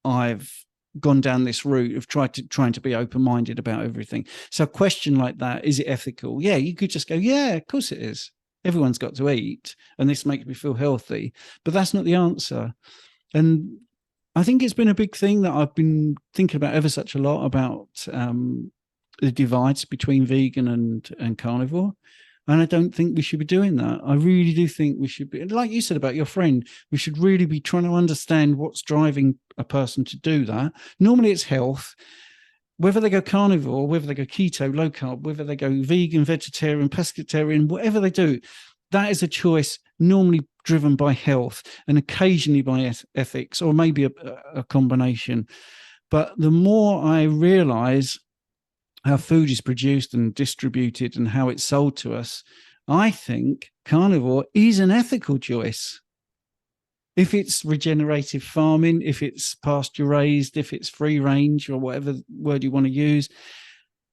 I've gone down this route of trying to be open-minded about everything. So a question like that, is it ethical? Yeah, you could just go, yeah, of course it is. Everyone's got to eat, and this makes me feel healthy. But that's not the answer. And I think it's been a big thing that I've been thinking about ever such a lot, about the divides between vegan and carnivore. And I don't think we should be doing that. I really do think we should be, like you said about your friend, we should really be trying to understand what's driving a person to do that. Normally it's health. Whether they go carnivore, whether they go keto, low carb, whether they go vegan, vegetarian, pescatarian, whatever they do, that is a choice normally driven by health and occasionally by ethics, or maybe a combination. But the more I realize how food is produced and distributed and how it's sold to us, I think carnivore is an ethical choice. If it's regenerative farming, if it's pasture raised, if it's free range, or whatever word you want to use,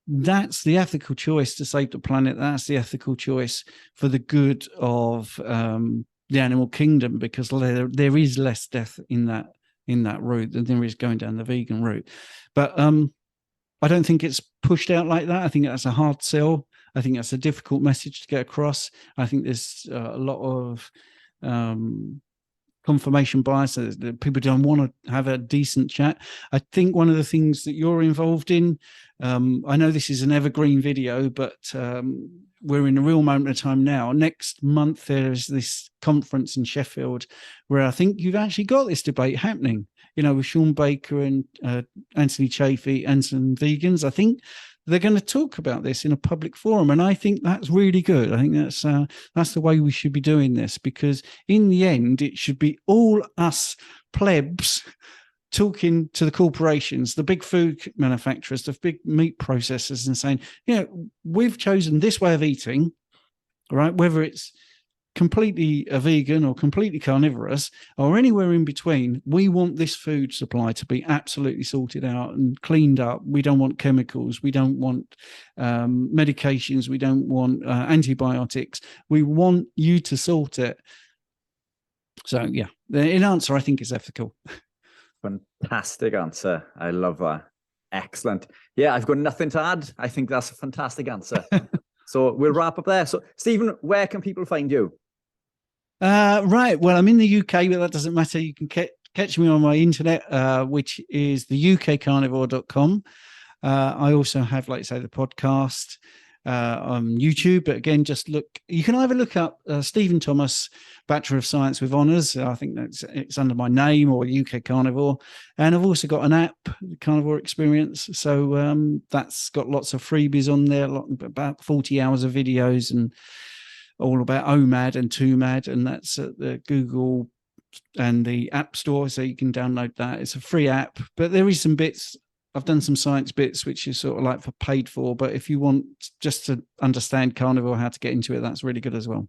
that's the ethical choice to save the planet. That's the ethical choice for the good of the animal kingdom, because there is less death in that route than there is going down the vegan route. But I don't think it's pushed out like that. I think that's a hard sell. I think that's a difficult message to get across. I think there's a lot of confirmation bias. People don't want to have a decent chat. I think one of the things that you're involved in, I know this is an evergreen video, but we're in a real moment of time now. Next month, there's this conference in Sheffield where I think you've actually got this debate happening, with Sean Baker and Anthony Chafee and some vegans. I think they're going to talk about this in a public forum, and I think that's really good. I think that's the way we should be doing this, because in the end, it should be all us plebs talking to the corporations, the big food manufacturers, the big meat processors, and saying, we've chosen this way of eating, right? Whether it's completely a vegan or completely carnivorous or anywhere in between, we want this food supply to be absolutely sorted out and cleaned up. We don't want chemicals. We don't want medications. We don't want antibiotics. We want you to sort it. So, yeah, in answer, I think is ethical. Fantastic answer. I love that. Excellent. Yeah, I've got nothing to add. I think that's a fantastic answer. So we'll wrap up there. So, Stephen, where can people find you? Right. Well, I'm in the UK, but that doesn't matter. You can catch me on my internet, which is the ukcarnivore.com. I also have, like I say, the podcast on YouTube. But again, you can either look up Stephen Thomas, Bachelor of Science with Honours. I think it's under my name, or UK Carnivore. And I've also got an app, the Carnivore Experience. So that's got lots of freebies on there, about 40 hours of videos, and all about OMAD and 2MAD. And that's at the Google and the App Store. So you can download that. It's a free app, but there is some bits. I've done some science bits, which is sort of like for paid for. But if you want just to understand carnivore, how to get into it, that's really good as well.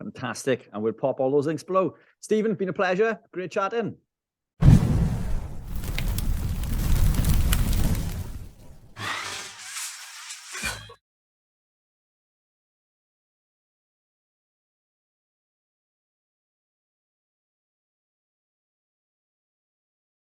Fantastic. And we'll pop all those links below. Stephen, been a pleasure. Great chatting.